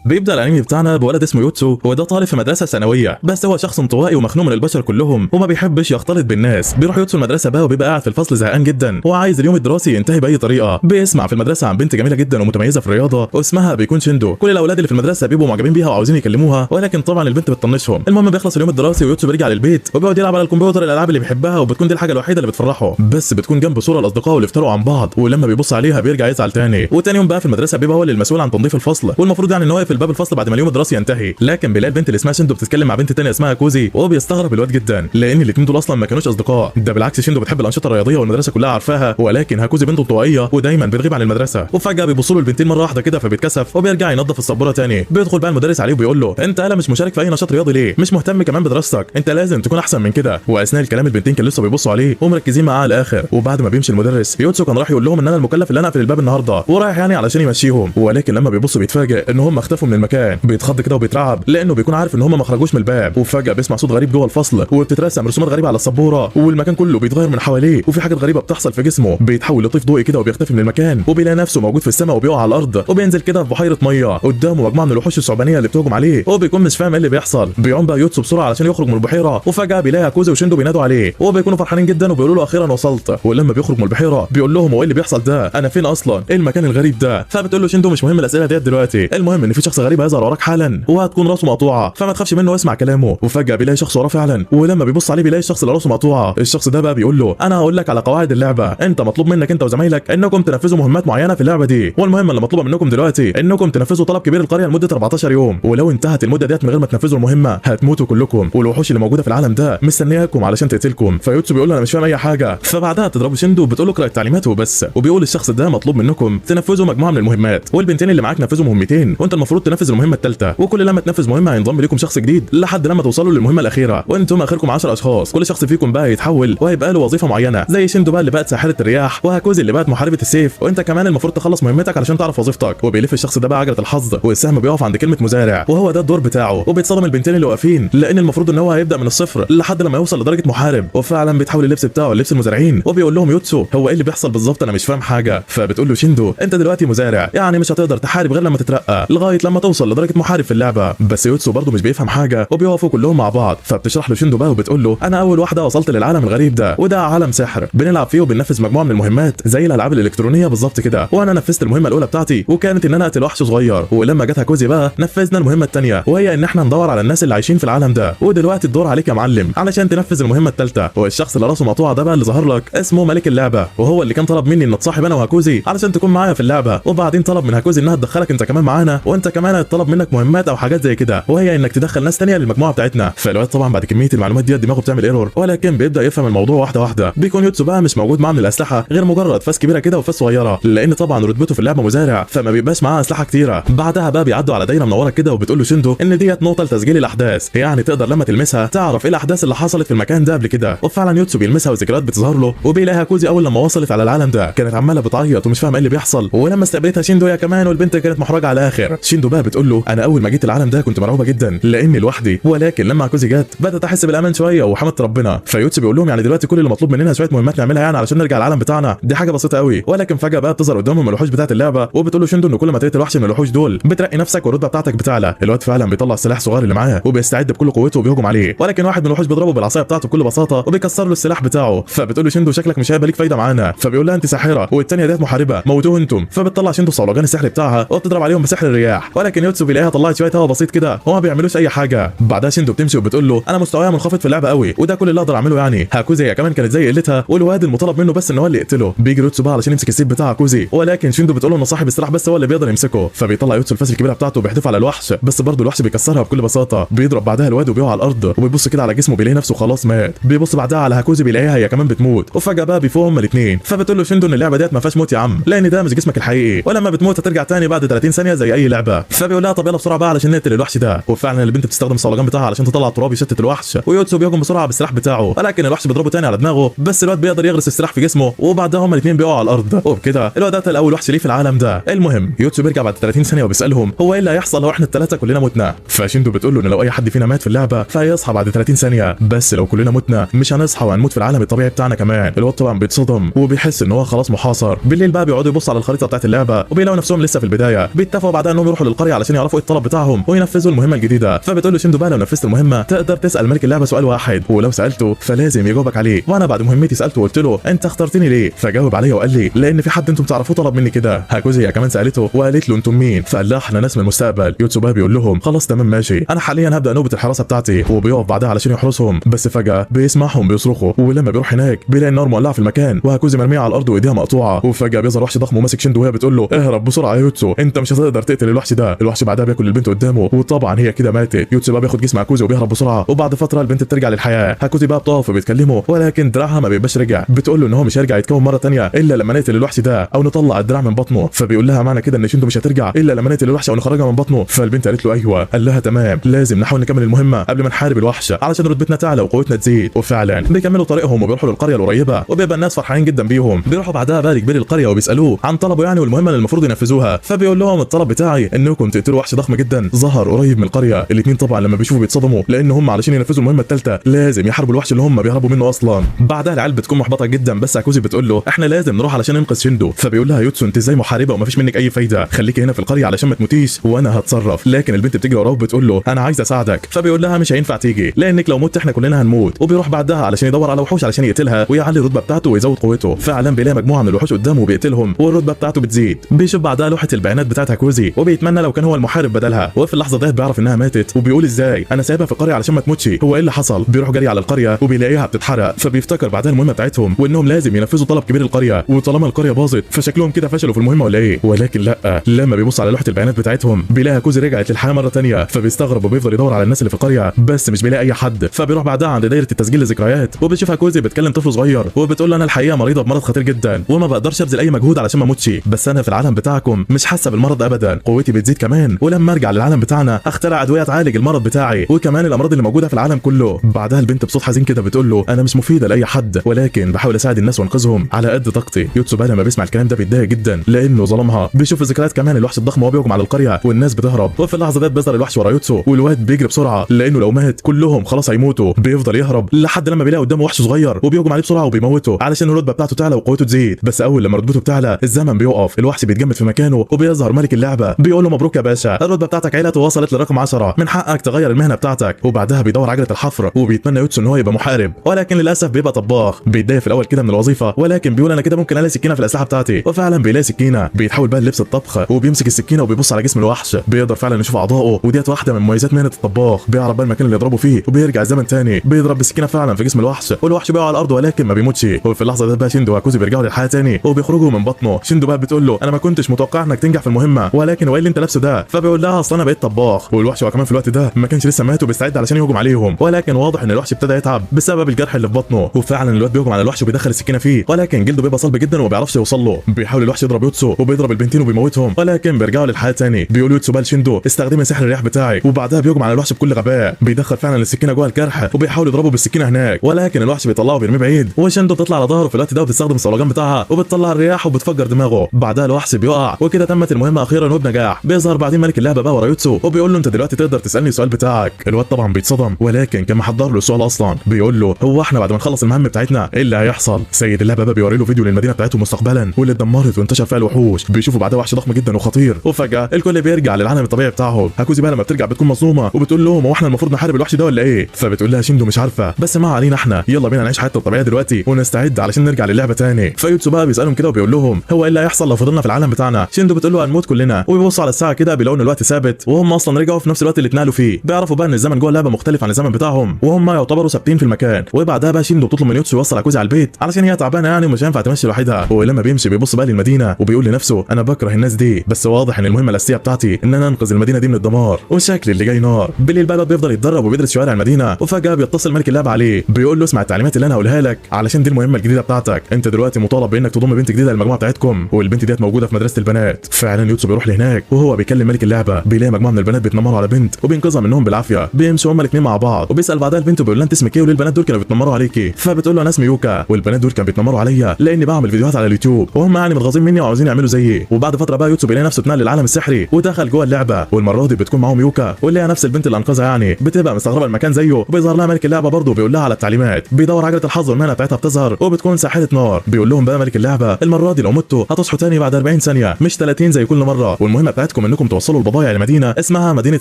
بيبدا الانمي بتاعنا بولد اسمه يوتسو، وده طالب في مدرسه ثانويه، بس هو شخص انطوائي ومخنوق من البشر كلهم وما بيحبش يختلط بالناس. بيروح يوتسو المدرسه بقى وبيبقى قاعد في الفصل زهقان جدا وعايز اليوم الدراسي ينتهي باي طريقه. بيسمع في المدرسه عن بنت جميله جدا ومتميزه في الرياضه واسمها بيكون شيندو. كل الاولاد اللي في المدرسه بيبقوا معجبين بيها وعاوزين يكلموها، ولكن طبعا البنت بتطنشهم. المهم بيخلص اليوم الدراسي ويوتسو بيرجع للبيت وبيقعد يلعب على الكمبيوتر الالعاب اللي بيحبها، وبتكون دي الحاجه الوحيده اللي بتفرحه، بس بتكون جنب صوره الاصدقاء اللي افترقوا عن بعض، ولما بيبص عليها بيرجع يزعل تاني. وتاني يوم بقى في المدرسه بيبقى هو اللي المسؤول عن تنظيف الفصل، والمفروض يعني ان هو يقفل باب الفصل بعد ما اليوم الدراسي ينتهي، لكن بيلاقي البنت اللي اسمها شيندو بتتكلم مع بنت تانية اسمها كوزي، وهو بيستغرب الواد جدا لان الاثنين دول اصلا ما كانوش اصدقاء. ده بالعكس شيندو بتحب الانشطه الرياضيه والمدرسه كلها عارفاها، ولكن هاكوزي بنت انطوائيه ودايما بتغيب عن المدرسه. وفجاه بيبصوا له البنتين مره واحده كده فبيتكسف وبيرجع ينظف السبوره تاني. بيدخل بقى المدرس عليه وبيقول له انت الا مش مشارك في اي نشاط رياضي ليه؟ مش مهتم كمان بدراستك؟ انت لازم تكون احسن من كده. واثناء الكلام البنتين كانوا لسه بيبصوا عليه ومركزين معاه على الاخر. وبعد ما بيمشي المدرس يوتسو كان راح يقول لهم ان انا المكلف اللي انا اقفل الباب النهارده، ورايح يعني علشان يمشيهم، ولكن لما بيبصوا بيتفاجئ ان هم اختفوا من المكان. بيتخض كده وبيترعب لانه بيكون عارف ان هم ما خرجوش من الباب. وفجاه بيسمع صوت غريب جوه الفصل وبتترسم رسومات غريبه على السبوره، والمكان كله بيتغير من حواليه، وفي حاجات غريبه بتحصل في جسمه. بيتحول لطيف ضوئي كده وبيختفي من المكان، وبيلاقي نفسه موجود في السماء وبيقع على الارض، وبينزل كده في بحيره ميه قدامه مجموعه من الوحوش الثعبانيه اللي بتهجم عليه. هو بيكون مش فاهم ايه اللي بيحصل. بيعوم بقى يوتسو بسرعه علشان يخرج من البحيره، وفجاه بيلاقي كوزي وشيندو بينادوا عليه وبيكونوا فرحانين جدا وبيقولوا له اخيرا وصلت. ولما بيخرج من البحيره بيقول لهم هو ايه اللي بيحصل ده؟ انا فين اصلا؟ ايه المكان الغريب ده؟ فبتقول له شيندو مش مهم الاسئله ديت دلوقتي، المهم ان في شخص غريب هيظهر وراك حالا وهتكون راسه مقطوعه، فما تخافش منه واسمع كلامه. وفجاه بيلاقي شخص وراه فعلا، ولما بيبص عليه بيلاقي الشخص اللي راسه مقطوعه. الشخص ده بقى بيقول له انا هقول لك على قواعد اللعبه، انت مطلوب منك انت وزمايلك انكم تنفذوا مهمات معينه في اللعبه دي، والمهمه اللي مطلوبه منكم دلوقتي انكم تنفذوا طلب كبير القريه لمده 14 يوم، ولو انتهت المده ديت من غير ما تنفذوا المهمه هتموتوا كلكم، والوحوش اللي موجوده في العالم ده مستنياكم علشان تقتلكم. فيوتسو بيقول له انا مش فاهم اي حاجه. فبعدها تضربوا شيندو بتقول له اقرا التعليمات وبس، وبيقول الشخص ده مطلوب منكم تنفذوا مجموعه من المهمات، والبنتين اللي معاك نفذوا مهمتين، وانت المفروض تنفذ المهمه الثالثه، وكل لما تنفذ مهمه هينضم لكم شخص جديد لحد لما توصلوا للمهمه الاخيره، وانتم اخركم 10 اشخاص. كل شخص فيكم بقى يتحول وهيبقى له وظيفه معينه، زي شيندو بقى اللي بقت ساحره الرياح، وهاكوزي اللي بقت محاربه السيف، وانت كمان المفروض تخلص مهمتك علشان تعرف وظيفتك. وبيلف الشخص ده بقى عجله الحظ، والسهم بيقف عند كلمه مزارع، وهو ده الدور بتاعه. وبيتصدم البنتين اللي واقفين لان المفروض ان هو هيبدا من الصفر لحد لما يوصل لدرجه محارب، وفعلا بيتحول اللبس بتاعه لبس المزارعين. وبيقول لهم يوتسو هو ايه اللي بيحصل بالظبط؟ انا مش فاهم حاجه. فبتقول له شيندو انت دلوقتي مزارع، يعني مش هتقدر تحارب غير لما تترقى لغايه لما توصل لدرجه محارب في اللعبه. بس يوتسو برضه مش بيفهم حاجه، وبيقفوا كلهم مع بعض. فبتشرح له شيندو بقى وبتقول له انا اول واحده وصلت للعالم الغريب ده، وده عالم سحر بنلعب فيه وبننفذ مجموعه من المهمات زي الالعاب الالكترونيه بالظبط كده، وانا نفذت المهمه الاولى بتاعتي وكانت ان انا اقتل وحش صغير، ولما جت هاكوزي بقى نفذنا المهمه الثانيه وهي ان احنا ندور على الناس اللي عايشين في العالم ده، ودلوقتي الدور عليك يا معلم علشان تنفذ المهمه الثالثه. والشخص اللي راسه مقطوعه ده بقى اللي ظهر لك اسمه ملك اللعبه، وهو اللي كان طلب مني ان اتصاحب انا وهاكوزي علشان تكون معايا في اللعبه، وبعدين طلب من هاكوزي انها تدخلك انت كمان معانا، وانت كمان هيطلب منك مهمات او حاجات زي كده وهي انك تدخل ناس ثانيه للمجموعه بتاعتنا. فالواد طبعا بعد كميه المعلومات دي دماغه بتعمل ايرور، ولكن بيبدا يفهم الموضوع واحده واحده. بيكون يوتسو بقى مش موجود معاه من الاسلحه غير مجرد فاس كبيره كده وفاس صغيره، لان طبعا رتبته في اللعبه مزارع فما بيبقاش معاه اسلحه كتيره. بعدها بقى بيعدوا على دايره منوره كده، وبتقول له شيندو ان ديت نقطه لتسجيل الاحداث، يعني تقدر لما تلمسها تعرف ايه الاحداث اللي حصلت في المكان ده قبل كده. وفعلا يوتسو بيلمسها والذكريات بتظهر له، وبيلاقي هاكوزي اول لما وصلت على العالم ده كانت عماله بتعيط ومش فاهمه ايه اللي بيحصل، ولما استقبلتها شيندو هي كمان والبنت كانت محرجه على الاخر. شيندو بقى بتقول له انا اول ما جيت العالم ده كنت مرعوبه جدا لاني لوحدي، ولكن لما هاكوزي جت بدات احس بالامان شويه وحمدت ربنا. فيوتسو بيقول لهم يعني دلوقتي كل اللي مطلوب مننا شويه مهمات نعملها يعني علشان نرجع العالم بتاعنا، دي حاجه بسيطه قوي. ولكن فجاه بقى بتظهر قدامهم الوحوش بتاعه اللعبه، وبتقول له شيندو ان كل ما تقتل وحش من الوحوش دول بترقي نفسك والرتبه بتاعتك بتعلى. الواد فعلا بيطلع السلاح الصغير اللي معاه وبيستعد بكل قوته وبيهجم عليه، ولكن واحد من الوحوش بيضربه بالعصايه بتاعته بكل بساطه وبيكسر له السلاح بتاعه. فبتقول له شيندو شكلك مش هيبقى ليك فايده معانا، فبيقول لها انت ساحره والثانيه ديت محاربه موتوه انتم. فبتطلع شيندو صولجان السحر بتاعها وبتضرب عليهم بسحر الرياح، ولكن يوتسو بيلاقيها طلعت شويه هوا بسيط كده وما بيعملوش اي حاجه. بعدها شيندو بتمشي وبتقول له انا مستواي منخفض في اللعبه قوي وده كل اللي اقدر اعمله يعني. هاكوزي هي كمان كانت زي قلتها، والواد المطالب منه بس ان هو اللي يقتله. بيجي يوتسو بقى علشان يمسك السيف بتاع هاكوزي، ولكن شيندو بتقول له ان صاحب السلاح بس هو اللي بيقدر يمسكه. فبيطلع يوتسو الفاس الكبيره بتاعته وبيحدفها على الوحش، بس برضه الوحش بيكسرها بكل بساطه. بيضرب بعدها الواد وبيقع على الارض، وبيبص كده على جسمه بيلاقي نفسه خلاص مات. بيبص بعدها على هاكوزي بيلاقيها هي كمان بتموت، وفجاه بقى بيفوقوا هما الاثنين. فبتقول له شيندو ان اللعبه ديت ما فيهاش موت يا عم، لان ده مش جسمك الحقيقي، ولما بتموت هترجع تاني بعد 30 ثانيه زي اي لعبه. فبيقول لها طب يلا بسرعه بقى علشان نقتل الوحش ده. وفعلا البنت بتستخدم الصولجان بتاعها علشان تطلع التراب يشتت الوحش، ويوتسو بيهجم بسرعه بالسلاح بتاعه، ولكن الوحش بيضربه تاني على دماغه، بس الواد بيقدر يغرس السلاح في جسمه، وبعدها هما الاثنين بيقعوا على الارض. وبكده الواد قتل اول وحش ليه في العالم ده. المهم يوتسو بيرجع بعد 30 ثانيه وبيسالهم هو ايه اللي هيحصل لو احنا الثلاثه كلنا متنا. فشيندو بتقول له ان لو اي حد فينا مات في اللعبه فهيصحى بعد 30 ثانيه، بس لو كلنا متنا مش هنصحى وهنموت في العالم الطبيعي بتاعنا كمان. الواد طبعا بيتصدم وبيحس ان هو خلاص محاصر. بالليل بقى بيقعدوا يبصوا على الخريطه بتاعت اللعبه وبيلاقوا نفسهم لسه في البدايه. بيتفقوا بعدها انهم يروحوا القريه علشان يعرفوا ايه الطلب بتاعهم وينفذوا المهمه الجديده. فبتقول له شندو بقى لو نفذت المهمه تقدر تسال ملك اللعبه سؤال واحد، ولو سالته فلازم يجاوبك عليه. وانا بعد مهمتي سالته وقلت له انت اخترتني ليه؟ فجاوب عليا وقال لي لان في حد انتم تعرفوه طلب مني كده. هاكوزي هي كمان سالته وقالت له انتم مين؟ فقال لها احنا ناس من المستقبل. يوتسوبا بيقول لهم خلاص تمام ماشي، انا حاليا هبدا نوبه الحراسه بتاعتي، وبيقف بعدها علشان يحرسهم. بس فجاه بيسمعهم بيصرخوا، ولما بيروح هناك بيلاقي النار مولعه في المكان وهاكوزي مرميه على الارض وايديها مقطوعه. وفجاه بيظهر وحش ضخم وماسك شندو وهي بتقول له اهرب بسرعه يا يوتسو، انت مش هتقدر تقتل الوحش ده. الوحش بعدها بياكل البنت قدامه وطبعا هي كده ماتت. يوتسو بقى بياخد جسم هاكوزي وبيهرب بسرعه، وبعد فتره البنت بترجع للحياه. هاكوزي بقى بتقف وبتكلمه ولكن دراعها ما بيبقاش رجع. بتقول له ان هو مش هيرجع يتكون مره ثانيه الا لما نقتل الوحش ده او نطلع الدراع من بطنه. فبيقول لها معنى كده ان شندو مش هترجع الا لما نقتل الوحش او نخرجها من بطنه. فالبنت قالت له ايوه. قال لها تمام، لازم نحاول نكمل المهمه قبل ما نحارب الوحش علشان رتبتنا تعلى وقوتنا تزيد. وفعلا بيكملوا طريقهم وبيروحوا للقريه القريبه، وبيبقى الناس فرحانين جدا بيهم. بيروحوا بعدها بقى لكبير القريه وبيسالوه عن طلبه يعني والمهمه اللي المفروض ينفذوها. فبيقول لهم الطلب بتاعي انكم تقتلوا وحش ضخم جدا ظهر قريب من القريه. الاثنين طبعا لما بيشوفوا بيتصدموا لان هم علشان ينفذوا المهمه الثالثه لازم يحاربوا الوحش اللي هم بيهربوا منه اصلا. بعدها العيال بتكون محبطه جدا، بس هاكوزي بتقول له احنا لازم نروح علشان ننقذ شندو. فبيقول لها يوتسو انت ازاي محاربه ومفيش منك اي فايده، خليكي هنا في القريه علشان ما تموتيش وانا هتصرف. لكن البنت بتجري وراه وبتقول له انا عايزه اساعدك. فبيقول لها مش هينفع تيجي لانك لو مت احنا كلنا هنموت. وبيروح بعدها علشان يدور على وحوش علشان يقتلها ويعلي الرتبه بتاعته ويزود قوته. فعلا بيلاقي مجموعه من الوحوش قدامه وبيقتلهم والرتبه بتاعته بتزيد. بيشوف بعدها لوحه البيانات بتاعت هاكوزي وبيتمنى لو كان هو المحارب بدلها. وفي اللحظه ديت بيعرف انها ماتت وبيقول ازاي انا سايبها في القريه علشان ما تموتش، هو ايه اللي حصل؟ بيروح جري على القريه وبيلاقيها بتتحرق. فبيفتكر بعدها المهمه بتاعتهم وانهم لازم ينفذوا طلب كبير القريه، وطالما القريه باظت فشكلهم كده فشلوا في المهمه ولا ايه؟ ولكن لا، لما بيبص على لوحه البيانات بتاعتهم بيلاقي هاكوزي رجعت للحياه مره ثانيه. فبيستغرب وبيفضل يدور على الناس اللي في القريه بس مش بيلاقي اي حد. فبيروح بعدها عند دايره التسجيل للذكريات وبتشوف هاكوزي بتكلم طفل صغير وبتقول له انا الحقيقه مريضه بمرض خطير جدا وما بقدرش ابذل اي مجهود علشان ما اموتش، بس انا في العالم بتاعكم مش حاسه بالمرض ابدا، قوتي بتزيد كمان، ولما ارجع للعالم بتاعنا اخترع ادويه تعالج المرض بتاعي وكمان الامراض اللي موجوده في العالم كله. بعدها البنت بصوت حزين كده بتقول له انا مش مفيده لاي حد ولكن بحاول اساعد الناس وانقذهم على قد طاقتي. يوتسو بقى لما بيسمع الكلام ده بيتضايق جدا لانه ظلمها. بيشوف الذكريات كمان الوحش الضخم وهو بيهجم على القريه والناس بتهرب، وفي اللحظه ديت بيظهر الوحش ورا يوتسو والواد بيجري بسرعه لانه لو مات كلهم خلاص هيموتوا. بيفضل يهرب لحد لما بيلاقي قدامه وحش صغير وبيهجم عليه بسرعه وبيموته علشان الرتبه بتاعته تعلى وقوته تزيد. بس اول لما رتبته بتعلى الزمن بيوقف، الوحش بيتجمد في مكانه وبيظهر ملك اللعبه بيقول له مبروك يا باشا، الرتبه بتاعتك علت ووصلت لرقم 10، من حقك تغير المهنه بتاعتك. وبعدها بيدور عجله الحفر وبيتمنى يوتسو ان هو يبقى محارب ولكن للاسف بيبقى طباخ. بيتضايق في الاول كده من الوظيفه ولكن بيقول انا كده ممكن الاقي سكينه في الاسلحه بتاعتي، وفعلا بيلاقي سكينه. بيتحول بقى للبس الطبخ وبيمسك السكينه وبيبص على جسم الوحش، بيقدر فعلا يشوف اعضائه وديت واحده من مميزات مهنه الطباخ. بيعرف بقى المكان اللي يضربه فيه وبيرجع الزمن تاني بيضرب بالسكينه فعلا في جسم الوحش والوحش بيقع على الارض ولكن ما بيموتش. وفي اللحظه دي بقى شندو وهاكوزي بيرجعوا للحياه تاني وبيخرجوا من بطنه. شندو بقى بتقول له انا ما كنتش متوقع انك تنجح في المهمه ولكن هو ايه اللي انت لابسه ده؟ فبيقول لها اصل انا بقيت طباخ. والوحش هو كمان في الوقت ده ما كانش لسه مات وبيستعد علشان يهجم عليهم ولكن واضح ان الوحش ابتدى يتعب بسبب الجرح اللي في بطنه. وفعلا الواد بيهجم على الوحش وبيدخل السكينه فيه ولكن جلده بيبقى صلب جدا وما بيعرفش يوصل له. بيحاول الوحش يضرب يوتسو وبيضرب البنتين وبيموتهم ولكن بيرجعوا للحياه تاني. بيقول يوتسو بقى لشندو استخدمي سحر الرياح بتاعي، وبعدها بيهجم على الوحش بكل غباء. بيدخل فعلا السكينه جوه الجرح وبيحاول يضربه بالسكينه هناك ولكن الوحش بيطلعه وبيرميه بعيد. وشندو بتطلع على ظهره في الوقت ده وبتستخدم الصولجان بتاعها وبتطلع الرياح وبتفجر دماغه. بعدها الوحش بيقع وكده تمت المهمه اخيرا وبنجاح. بيظهر بعدين ملك اللعبه بقى ورا يوتسو وبيقول له انت دلوقتي تقدر تسالني السؤال بتاعك. الواد طبعا بيتصدم ولكن كان محضر له السؤال اصلا. بيقول له هو احنا بعد ما نخلص المهمه بتاعتنا ايه اللي هيحصل؟ سيد اللعبه بقى بيوري له فيديو للمدينه بتاعتهم مستقبلا واللي اتدمرت وانتشر فيها الوحوش. بيشوفوا بعدها وحش ضخم جدا وخطير وفجاه الكل بيرجع للعالم الطبيعي بتاعهم. هاكوزي بقى لما بترجع بتكون مصدومه وبتقول لهم هو احنا المفروض نحارب الوحش ده ولا ايه؟ فبتقول لها شندو مش عارفه بس ما علينا احنا يلا بينا نعيش حياتنا الطبيعيه دلوقتي ونستعد علشان نرجع للعبه تاني. فيوتسو بقى بيسالهم كده وبيقول لهم هو ايه اللي هيحصل لو فضلنا في العالم بتاعنا؟ شندو بتقول له هنموت كلنا وبيبصوا على الساعه كده بيلاقوا ان الوقت ثابت وهم اصلا رجعوا في نفس الوقت اللي اتنقلوا فيه. بيعرفوا بقى ان الزمن جوه اللعبه مختلف عن الزمن بتاعهم وهم يعتبروا ثابتين في المكان. وبعدها بقى شندو بتطلب من يوتسو يوصل هاكوزي على البيت علشان هي تعبانه يعني ومش هينفع تمشي لوحدها. ولما بيمشي بيبص بقى للمدينه وبيقول لنفسه انا بكره الناس دي بس واضح ان المهمه الاساسيه بتاعتي ان انا انقذ المدينه دي من الدمار وشكل اللي جاي نار. بالليل بقى بيفضل يتدرب وبيدرس شوارع المدينه وفجاه بيتصل ملك اللعبه عليه بيقول له اسمع التعليمات اللي انا هقولها لك علشان دي المهمه الجديده بتاعتك. انت دلوقتي مطالب بانك تضم بنت جديده للمجموعه بتاعتكم والبنت ديت موجوده في مدرسه البنات. فعلا يوتسو بيروح لهناك وهو بيكلم ملك اللعبه بيلاقي مجموعه من البنات بيتنمروا على بنت وبينقذها منهم بالعافيه. بيمشوا هما الاثنين مع بعض وبيسال بعدها البنت وبيقول لها انت اسمك ايه وليه البنات دول كانوا بيتنمروا عليكي؟ فبتقول له انا اسمي يوكا والبنات دول كانوا بيتنمروا عليا لاني بعمل فيديوهات على اليوتيوب وهم يعني متغاظين مني وعاوزين يعملوا زيي. وبعد فتره بقى يوتسو بيلاقي نفسه اتنقل للعالم السحري ودخل جوه اللعبه والمره دي بتكون معاهم يوكا واللي هي نفس البنت اللي انقذها يعني. بتبقى مستغربه المكان زيه وبيظهر لها ملك اللعبه برضه بيقول لها على التعليمات. بيدور عجله الحظ والمهنه بتاعتها بتظهر وبتكون ساحره نار. بيقول لهم بقى ملك اللعبه المره دي لو متوا هتصحوا تاني بعد 40 ثانيه مش 30 زي كل مره والمهمه بتاعتكم مساعدتكم انكم توصلوا البضائع لمدينه اسمها مدينه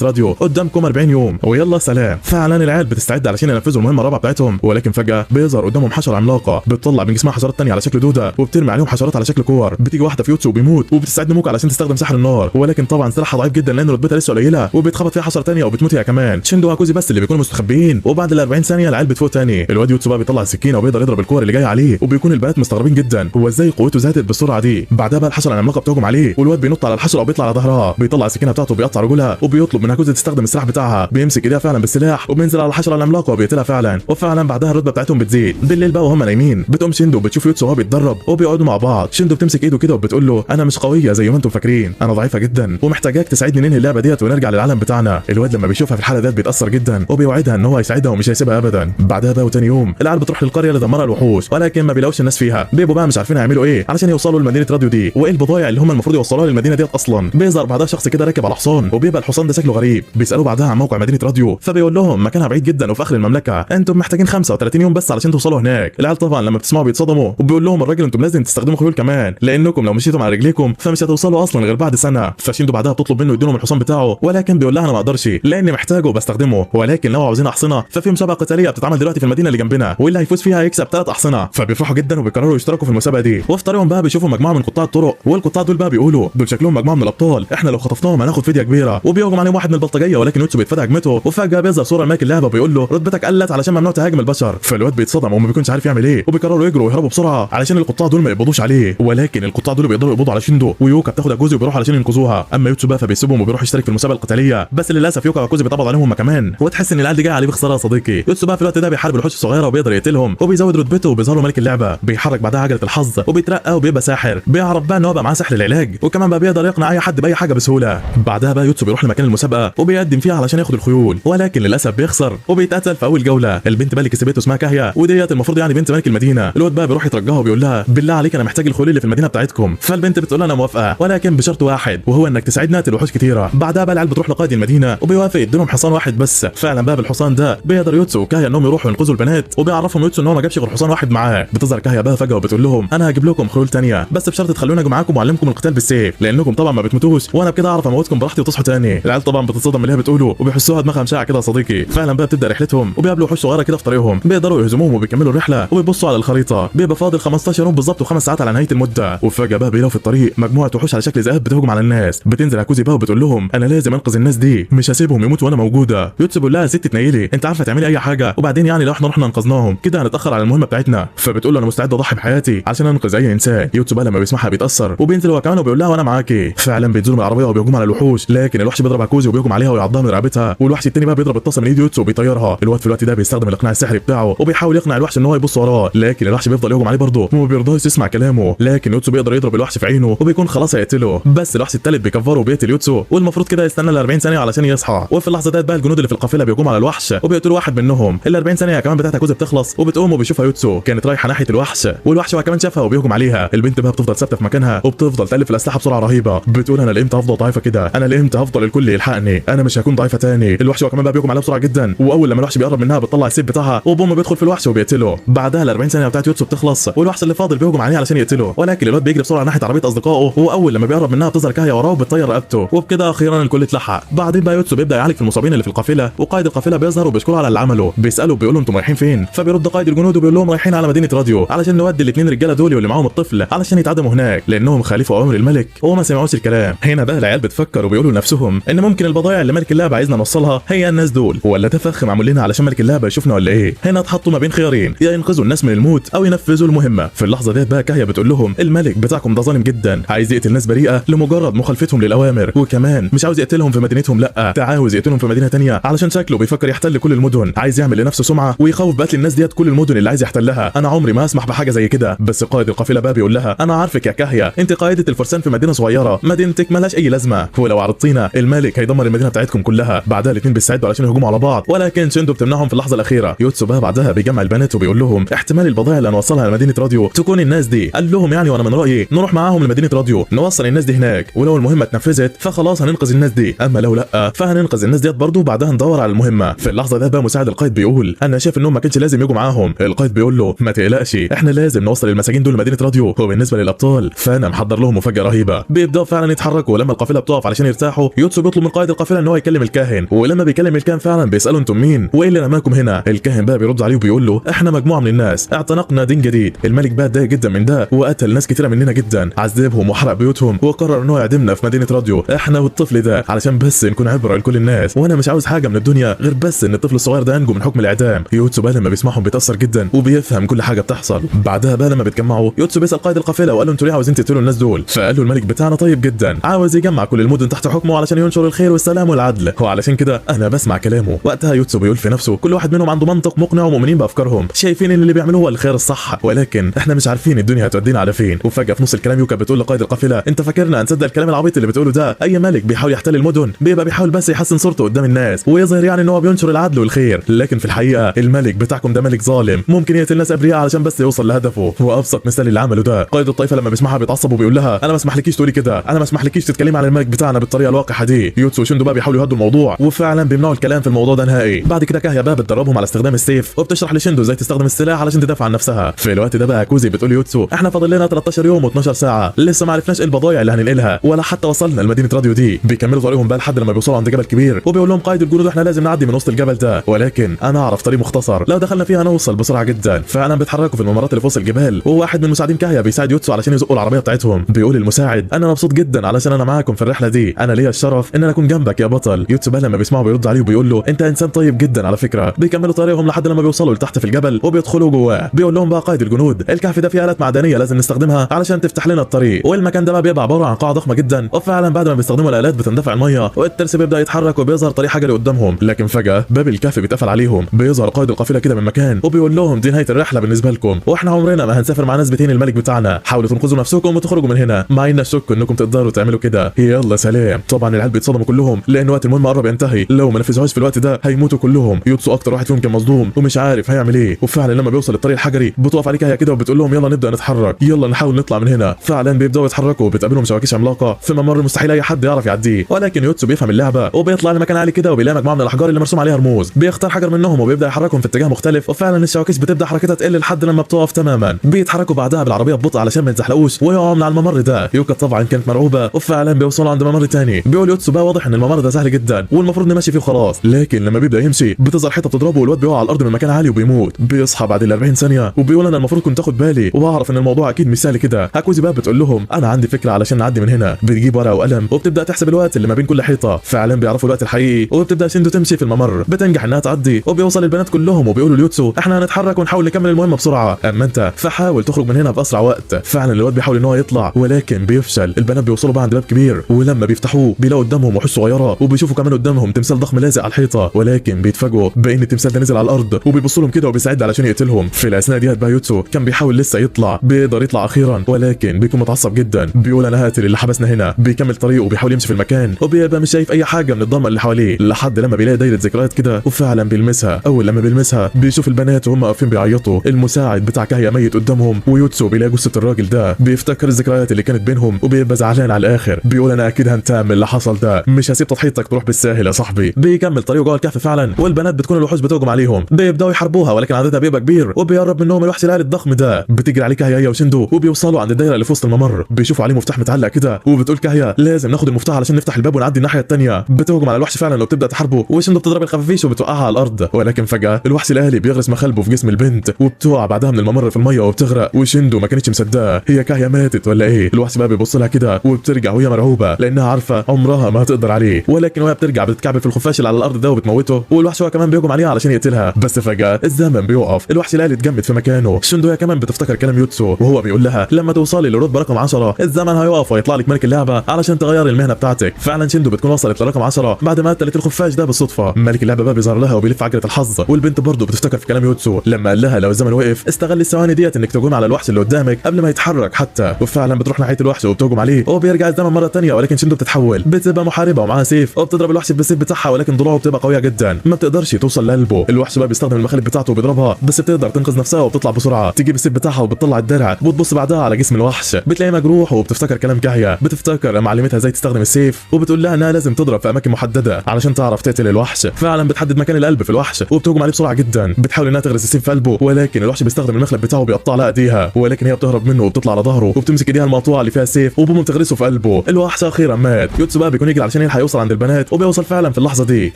راديو، قدامكم 40 يوم ويلا سلام. فعلا العيال بتستعد علشان ينفذوا المهمه الرابعه بتاعتهم، ولكن فجاه بيظهر قدامهم حشره عملاقه بتطلع من جسمها حشرات تانية على شكل دوده وبترمي عليهم حشرات على شكل كور. بتيجي واحده في يوتسو وبيموت وبتستعد موكا علشان تستخدم سحر النار، ولكن طبعا سلاحها ضعيف جدا لان رتبتها لسه قليله وبيتخبط فيها حشره تانية وبتموت هي كمان. شيندو وهاكوزي بس اللي بيكونوا مستخبيين، وبعد ال 40 ثانيه العيال بتفوق تاني. الواد يوتسو بقى بيطلع السكينه وبيقدر يضرب الكور اللي جايه عليه، وبيكون البنات مستغربين جدا هو ازاي قوته زادت بالسرعه دي. بعدها بقى الحشره العملاقه بتهجم عليه والواد بينط على الحشره وبيطلع على ظهرها، بيطلع السكينه بتاعته بيقطع رجلها وبيطلب من هاكوزي تستخدم السلاح بتاعها. بيمسك ايديها فعلا بالسلاح وبينزل على الحشره العملاقه وبيقتلها فعلا، وفعلا بعدها الرتبه بتاعتهم بتزيد. بالليل بقى وهم نايمين بتقوم شيندو بتشوف يوتسو وهو بيتدرب وبيقعدوا مع بعض. شيندو بتمسك ايده كده وبتقول له انا مش قويه زي ما انتم فاكرين، انا ضعيفه جدا ومحتاجاك تساعدني ننهي اللعبه ديت ونرجع للعالم بتاعنا. الواد لما بيشوفها في الحاله ديت بيتاثر جدا وبيوعدها ان هو هيساعدها ومش هيسيبها ابدا. بعدها بقى وتاني يوم العيال بتروح للقريه اللي دمرها الوحوش، ولكن ما بيلاقوش الناس فيها. بيبقوا بقى مش عارفين هيعملوا ايه علشان يوصلوا لمدينه راديو دي، وايه البضايع اللي هم المفروض يوصلوها للمدينه ديت اصلا. بيظهر بعدها شخص كده راكب على حصان، وبيبقى الحصان ده شكله غريب. بيسالوه بعدها عن موقع مدينه راديو، فبيقول لهم مكانها بعيد جدا وفي اخر المملكه، انتم محتاجين 35 يوم بس علشان توصلوا هناك. العيال طبعا لما بتسمعوا بيتصدموا وبيقول لهم الراجل انتم لازم تستخدموا خيول كمان، لانكم لو مشيتم على رجليكم فمش هتوصلوا اصلا غير بعد سنه. فشيندو بعدها بتطلب منه يديلهم الحصان بتاعه، ولكن بيقول لها انا ما اقدرش لاني محتاجه وبستخدمه، ولكن لو عاوزين احصنه ففي مسابقه قتاليه بتتعمل دلوقتي في المدينه اللي جنبنا، واللي هيفوز فيها هيكسب 3 احصنه. فبيفرحوا جدا وبيقرروا يشتركوا في المسابقه دي. وفي طريقهم بقى بيشوفوا مجموعه من قطاع الطرق، والقطاع دول بقى بيقولوا دول شكلهم مجموعه من الابطال، احنا لو خطفناهم هناخد فديه كبيره. وبيهجم عليهم واحد من البلطجيه، ولكن يوتسو بيتفادى هجمته، وفجاه بيظهر صوره لملك اللعبه وبيقول له رتبتك قلت علشان ممنوع تهاجم البشر. فالواد بيتصدم وما بيكونش عارف يعمل ايه، وبيقرروا يجروا ويهربوا بسرعه علشان القطاع دول ما يقبضوش عليه. ولكن القطاع دول بيقدروا يقبضوا على شيندو، ويوكا بتاخد هاكوزي وبيروحوا علشان ينقذوها. اما يوتسو بقى فبيسيبهم وبيروح يشترك في المسابقه القتاليه، بس للاسف يوكا وهاكوزي بيتقبض عليهم هم كمان، وتحس ان العيال دي جايه عليه بخساره يا صديقي. يوتسو بقى في الوقت ده بيحارب الوحوش الصغيره وبيقدر يقتلهم وبيزود رتبته وبيظهر له ملك اللعبه. بيحرك بعدها عجله الحظ وبيترقى وبيبقى ساحر، بيعرف بقى ان هو بقى معاه سحر العلاج، وكمان بقى بيقدر يقنع اي حد باي حاجه بسهوله. بعدها بقى يوتسو بيروح لمكان المسابقه وبيقدم فيها علشان ياخد الخيول، ولكن للاسف بيخسر وبيتقتل في اول جوله. البنت بقى اللي كسبته اسمها كاهيا، وديت المفروض يعني بنت ملك المدينه. الواد بقى بيروح يترجاها وبيقول لها بالله عليك انا محتاج الخيول اللي في المدينه بتاعتكم. فالبنت بتقول انا موافقه ولكن بشرط واحد، وهو انك تساعدنا نقتل وحوش كتيره. بعدها بقى العيال بتروح لقائد المدينه وبيوافق يديلهم حصان واحد بس. فعلا بقى بالحصان ده بيقدر يوتسو وكاهيا انهم يروحوا ينقذوا البنات، وبيعرفهم يوتسو ان هو ما جابش غير حصان واحد معاه. بتظهر كاهيا بقى فجاه وبتقول لهم انا هجيب لكم خيول ثانيه بس بشرط تخلوني اجي معاكم واعلمكم القتال بالسيف، لانكم طبعا ما بتموتوش وانا بكده اعرف اموتكم براحتي وتصحوا تاني. العيال طبعا بتتصدم من اللي هي بتقوله وبيحسوها دماغها مشاعه كده يا صديقي. فعلا بقى بتبدا رحلتهم وبيقابلوا وحوش صغيره كده في طريقهم، بيقدروا يهزموهم وبيكملوا الرحله وبيبصوا على الخريطه. بيبقى فاضل 15 يوم بالظبط و5 ساعات على نهايه المده، وفجاه بقى بيلاقوا في الطريق مجموعه وحوش على شكل ذئاب بتهجم على الناس. بتنزل هاكوزي بقى وبتقول لهم انا لازم انقذ الناس دي، مش هسيبهم يموتوا وانا موجوده. يوتسو بيقول لها يا ست تنيلي انت عارفه تعملي اي حاجه، وبعدين يعني لو احنا رحنا انقذناهم كده هنتاخر على المهمه بتاعتنا. فبتقول له انا مستعد اضحي بحياتي عشان انقذ اي انسان. يوتسو بقى لما بيسمعها بيتاثر وبينزل هو كمان وبيقول لها وانا معاكي. فعلا بينزلوا من العربيه وبيهجموا على الوحوش، لكن الوحش بيضرب هاكوزي وبيهجم عليها ويعضها من رقبتها، والوحش التاني بقى بيضرب الطاسه من ايد يوتسو وبيطيرها. الواد في الوقت ده بيستخدم الاقناع السحري بتاعه وبيحاول يقنع الوحش ان هو يبص وراه، لكن الوحش بيفضل يهجم عليه برضه وما بيرضاش يسمع كلامه. لكن يوتسو بيقدر يضرب الوحش في عينه وبيكون خلاص هيقتله، بس الوحش التالت بيكفره وبيقتل يوتسو، والمفروض كده يستنى ال 40 ثانيه علشان يصحى. وفي اللحظه ديت بقى الجنود اللي في القافله بيهجموا على الوحش وبيقتلوا واحد منهم. ال 40 ثانيه كمان بتاعت هاكوزي بتخلص وبتقوم وبيشوفها يوتسو كانت رايحه ناحيه الوحش، والوحش هو كمان شافها وبيهجم عليها. البنت بقى بتفضل ثابته في مكانها وبتفضل تالف الاسلحه بسرعه رهيبه، بتقول انا لامتى هفضل ضعيفه كده، انا لامتى هفضل الكل يلحقني، انا مش هكون ضعيفه تاني. الوحش هو كمان بقى بيهجم عليها بسرعه جدا، واول لما الوحش بيقرب منها بتطلع السيف بتاعها وبوم بيدخل في الوحش وبيقتله. بعدها ال 40 ثانيه بتاعت يوتسو بتخلص والوحش اللي فاضل بيهجم عليه علشان يقتله، ولكن الواد بيجري بسرعه ناحيه عربيه اصدقائه، واول لما بيقرب منها بتظهر كاهيا وراه وبتطير رقبته، وبكده اخيرا الكل اتلحق. بعدين بقى يوتسو بيبدا يعالج في المصابين اللي في القافله، وقائد القافله بيظهر وبيشكره على اللي عمله. بيساله بيقول له انتم رايحين فين؟ فبيرد قائد الجنود وبيقول لهم رايحين على مدينه راديو علشان نودي الاثنين رجاله دول واللي معاهم الطفل علشان يتعدموا هناك لانهم خالفوا اوامر الملك وما سمعوش الكلام. هنا بقى العيال بتفكر وبيقولوا لنفسهم ان ممكن البضائع اللي ملك اللعبه عايزنا نوصلها هي الناس دول، ولا ده فخ معمول لنا علشان ملك اللعبه يشوفنا ولا ايه؟ هنا اتحطوا ما بين خيارين، يا ينقذوا الناس من الموت او ينفذوا المهمه. في اللحظه ديت بقى كاهيا بتقول لهم الملك بتاعكم ده ظالم جدا، عايز يقتل ناس بريئه لمجرد مخالفتهم للاوامر، وكمان مش عاوز يقتلهم في مدينتهم، لا ده عاوز يقتلهم في مدينه ثانيه علشان شكله بيفكر يحتل كل المدن، عايز يعمل لنفسه سمعه ويخوف بقتل الناس ديت كل المدن اللي عايز يحتلها. انا عمري ما اسمح بحاجه زي كده. بس قائد القافله بقى بيقول لها انا عارفك يا كاهيا، انت قائده الفرسان في مدينه صغيره، مدينتك مالهاش اي لازمه، ولو عرضتينا الملك هيدمر المدينه بتاعتكم كلها. بعدها الاثنين بيستعدوا علشان يهجموا على بعض، ولكن شيندو بتمنعهم في اللحظه الاخيره. يوتسو بقى بعدها بيجمع البنات وبيقول لهم احتمال البضائع اللي هنوصلها لمدينه راديو تكون الناس دي. قال لهم يعني وانا من رايي نروح معاهم لمدينه راديو نوصل الناس دي هناك، ولو المهمه اتنفذت فخلاص هننقذ الناس دي، اما لو لا فهننقذ الناس ديت برضه بعدها ندور على المهمه. في اللحظه ده بقى مساعد القائد بيقول انا شايف انهم ما كانش لازم يجوا معاهم. القائد بيقول له ما تقلقش احنا لازم نوصل المساجين دول لمدينه راديو، وبالنسبه للابطال فانا محضر لهم مفاجاه رهيبه. بيبداوا فعلا يتحركوا لما القافله بتقف علشان يرتاحوا يوتسو بيطلب من قائد القافله ان هو يكلم الكاهن، ولما بيكلم الكاهن فعلا بيساله انتم مين وايه اللي رماكم هنا. الكاهن بقى بيرد عليه وبيقول له احنا مجموعه من الناس اعتنقنا دين جديد. الملك بقى اتضايق جدا من ده وقتل ناس كتيره مننا جدا، عذبهم وحرق بيوتهم وقرر ان هو يعدمنا في مدينه راديو احنا والطفل ده علشان بس نكون عبره لكل الناس، وانا مش عاوز حاجه من الدنيا غير بس ان الطفل الصغير ده ينجو من حكم الاعدام. يوتسو بقى لما بيسمعهم بيتاثر جدا وبيفهم كل حاجه بتحصل. بعدها بقى لما بيتجمعوا يوتسو بيسال قائد القافله وقال له انتوا ليه عاوزين تقتلوا الناس دول؟ فقال له الملك بتاعنا طيب جدا عاوز يجمع كل المدن تحت حكمه علشان ينشر الخير والسلام والعدل، وعلشان كده انا بسمع كلامه. وقتها يوتسو بيقول في نفسه كل واحد منهم عنده منطق مقنع ومؤمنين بافكارهم، شايفين ان اللي بيعملوه هو الخير الصح، ولكن احنا مش عارفين الدنيا هتودينا على فين. وفجاه في نص الكلام يوكا بتقول لقائد القافله انت فاكرنا هنصدق الكلام العبيط اللي بتقوله ده؟ اي ملك بيحاول يحتل المدن بيبقى بيحاول بس يحسن صورته قدام الناس ويظهر يعني ان هو بينشر العدل والخير، لكن في الحقيقه الملك بتاعكم ده ملك ظالم ممكن يقتل ناس ابرياء علشان بس يوصل لهدفه. وابسط مثال اللي عمله ده قائد الطائفه لما بيسمعها بيتعصب وبيقول لها انا ما اسمحلكيش تقولي كده، انا ما اسمحلكيش تتكلمي عن الملك بتاعنا بالطريقه الواقحه دي. يوتسو وشندو بقى بيحاولوا يهدوا الموضوع وفعلا بيمنعوا الكلام في الموضوع ده نهائي. بعد كده كاهيا بقى بتدربهم على استخدام السيف وبتشرح لشندو ازاي تستخدم السلاح علشان تدافع عن نفسها. في الوقت ده بقى كوزي بتقول يوتسو احنا فاضل لنا 13 يوم و12 ساعه لسه ما عرفناش ايه البضايع اللي هننقلها ولا حتى وصلنا لمدينه راديو دي. بيكملوا طريقهم بقى لحد لما بيوصلوا عند جبل كبير وبيقول لهم قائد الجنود احنا لازم نعدي من وسط الجبل ده، ولكن انا اعرف طريق مختصر لو دخلنا فيها هنوصل بسرعه جدا. فعلا بيتحركوا في الممرات اللي في وسط الجبال وواحد من مساعدين كاهيا بيساعد يوتسو علشان يزقوا العربيه بتاعتهم. بيقول المساعد انا مبسوط جدا علشان انا معاكم في الرحله دي، انا ليا الشرف ان انا اكون جنبك يا بطل. يوتسو بقى لما بيسمعه بيرد عليه وبيقول له انت انسان طيب جدا على فكره. بيكملوا طريقهم لحد لما بيوصلوا لتحت في الجبل وبيدخلوا جواه. بيقول لهم بقى قائد الجنود الكهف ده فيه آلات معدنيه لازم نستخدمها علشان تفتح لنا الطريق، والمكان ده بقى بيبقى عباره عن قاعه ضخمه جدا، وفعلا بعد ما بيستخدموا الآلات بتندفع الميه والترس بيبدا يتحرك وبيظهر طريق حجري قدامهم. لكن فجاه باب الكهف بيتقفل عليهم. بيظهر قائد القافله كده من مكان وبيقول لهم دي نهايه الرحله بالنسبه لكم واحنا عمرنا ما هنسافر مع ناس بتهين الملك بتاعنا، حاولوا تنقذوا نفسكم وتخرجوا من هنا، ما عندنا شك انكم تقدروا تعملوا كده، يلا سلام. طبعا العيال بيتصدموا كلهم لان وقت المهمه قرب ينتهي، لو ما نفذوهاش في الوقت ده هيموتوا كلهم. يوتسو اكتر واحد فيهم كان مصدوم ومش عارف هيعمل ايه. وفعلا لما بيوصل للطريق الحجري بتقف عليه كاهيا كده وبتقول لهم يلا نبدا نتحرك، يلا نحاول نطلع من هنا. فعلا بيبداوا يتحركوا وبتقابلهم شواكيش عملاقه في ممر مستحيل اي حد يعرف يعديه، ولكن يوتسو بيفهم اللعبه وبيطلع لمكان عالي كده وبيلاقي مجموعه من الاحجار اللي مرسوم عليها رموز. بيختار حجر منهم وبيبدا يحركهم في اتجاه مختلف، وفعلا الشواكيش بتبدا حركتها تقل لحد لما بتقف تماما. بيتحركوا بعدها بالعربيه ببطء علشان ما يتزحلقوش ويقعوا من على الممر ده. يوكا طبعا كانت مرعوبه وفعلا بيوصلوا عند ممر تاني. بيقول يوتسو بقى واضح ان الممر ده سهل جدا والمفروض نمشي فيه خلاص، لكن لما بيبدا يمشي بتظهر حته بتضربه والواد بيقع على الارض من مكان عالي وبيموت. بيصحى بعد ال 40 ثانيه وبيقول انا المفروض كنت اخد بالي واعرف ان الموضوع اكيد مش سهل كده. هاكوزي بقى بتقول لهم انا عندي فكره علشان نعدي من هنا. بتجيب ورقه وقلم وبتبدا تحسب الوقت اللي ما بين كل حيطه. فعلا بيعرفوا الوقت الحقيقي وبتبدا شندو تمشي في الممر. بتنجح انها تعدي وبيوصل البنات كلهم وبيقولوا ليوتسو احنا هنتحرك ونحاول نكمل المهمه بسرعه، اما انت فحاول تخرج من هنا باسرع وقت. فعلا الواد بيحاول ان هو يطلع ولكن بيفشل. البنات بيوصلوا بقى عند باب كبير ولما بيفتحوه بيلاقوا قدامهم وحوش صغيره وبيشوفوا كمان قدامهم تمثال ضخم لازق على الحيطه، ولكن بيتفاجئوا بان التمثال ده نزل على الارض وبيبصوا لهم كده وبيساعد علشان يقتلهم. في الاثناء ديت بقى يوتسو كان بيحاول لسه يطلع، بيقدر يطلع اخيرا ولكن بيكون متعصب جدا. بيقول انا هقتل اللي حبسنا هنا. بيكمل طريقه وبيحاول يمشي في المكان وبيبقى مش شايف اي حاجه من الضلمه اللي حواليه لحد لما بيلاقي دايره ذكريات كده وفعلا بيلمسها. اول لما بيلمسها بيشوف البنات وهم واقفين بيعيطوا، المساعد بتاع كاهيا ميت قدامهم ويوتسو بيلاقي جثه الراجل ده. بيفتكر الذكريات اللي كانت بينهم وبيبقى زعلان على الاخر. بيقول انا اكيد هنتام اللي حصل ده، مش هسيب تضحيتك تروح بالساهل يا صاحبي. بيكمل طريقه جوه الكهف فعلا والبنات بتكون الوحوش بتهجم عليهم. بيبداوا يحاربوها ولكن عددها بيبقى كبير وبيقرب منهم الوحش الالي الضخم ده. بتجري عليه كاهيا هي وشندو وبيوصلوا عند الدايره اللي في وسط الممر. بيشوفوا عليه مفتاح متعلق كده وبتقول كاهيا لازم ناخد المفتاح علشان نفتح الباب ونعدي الناحيه الثانيه. بتهجم على الوحش فعلا وبتبدا تحاربه وشندو بتضرب الخفافيش وبتوقعها على الارض، ولكن فجاه الوحش الالي بيغرس مخالبه في جسم البنت وبتقع بعدها من الممر في الميه وبتغرق. وشندو ما كانتش مصدقه هي كاهيا ماتت ولا ايه. الوحش بقى بيبص لها كده وبترجع وهي مرعوبه لانها عارفه عمرها ما هتقدر عليه، ولكن وهي بترجع بتتكعبل في الخفاش اللي على الارض ده وبتموته. والوحش هو كمان بيهجم عليها علشان يقتلها، بس فجاه الزمن بيوقف. الوحش الالي اتجمد في مكانه. شندو هي كمان بتفتكر كلام يوتسو وهو بيقول لها لما توصلي للرتبه رقم 10 الزمن هيقف ويطلع لك ملك اللعبه علشان تغيري المهنه بتاعتك. فعلا شندو بتكون وصلت لرقم 10 بعد ما قتلت الخفاش ده بالصدفه. ملك اللعبه بقى بيظهر لها وبيلف عجله الحظ، والبنت برضه بتفتكر في كلام يوتسو لما قال لها لو الزمن وقف استغل الثواني ديت انك تهجم على الوحش اللي قدامك قبل ما يتحرك حتى. وفعلا بتروح ناحيه الوحش وبتهجم عليه وبيرجع الزمن مره ثانيه، ولكن شندو بتتحول بتبقى محاربه ومعاها سيف وبتضرب الوحش بالسيف بتاعها، ولكن ضلوعه بتبقى قويه جدا ما بتقدرش توصل لقلبه. الوحش بقى بيستخدم المخالب بتاعته وبيضربها بس بتقدر تنقذ نفسها وبتطلع بسرعه. تجيب السيف بتاعها وبتطلع الدرع وبتبص بعدها على جسم الوحش بتلاقيه مجروح وبتفتكر كلام كاهيا. بتفتكر معلمتها ازاي تستخدم السيف وبتقول لها انها لازم تضرب في اماكن محدده علشان تعرف تقتل الوحش. فعلا بتحدد مكان القلب في الوحش وبتهجم عليه بسرعه جدا. بتحاول انها تغرس السيف في قلبه ولكن الوحش بيستخدم المخلب بتاعه بيقطع لها ايديها، ولكن هي بتهرب منه وبتطلع على ظهره وبتمسك ايديها المقطوعه اللي فيها السيف وبوم بتغرسه في قلبه. الوحش اخيرا مات. يوتسو بقى بيكون يجري علشان يلحق يوصل عند البنات، وبيوصل فعلا في اللحظه دي.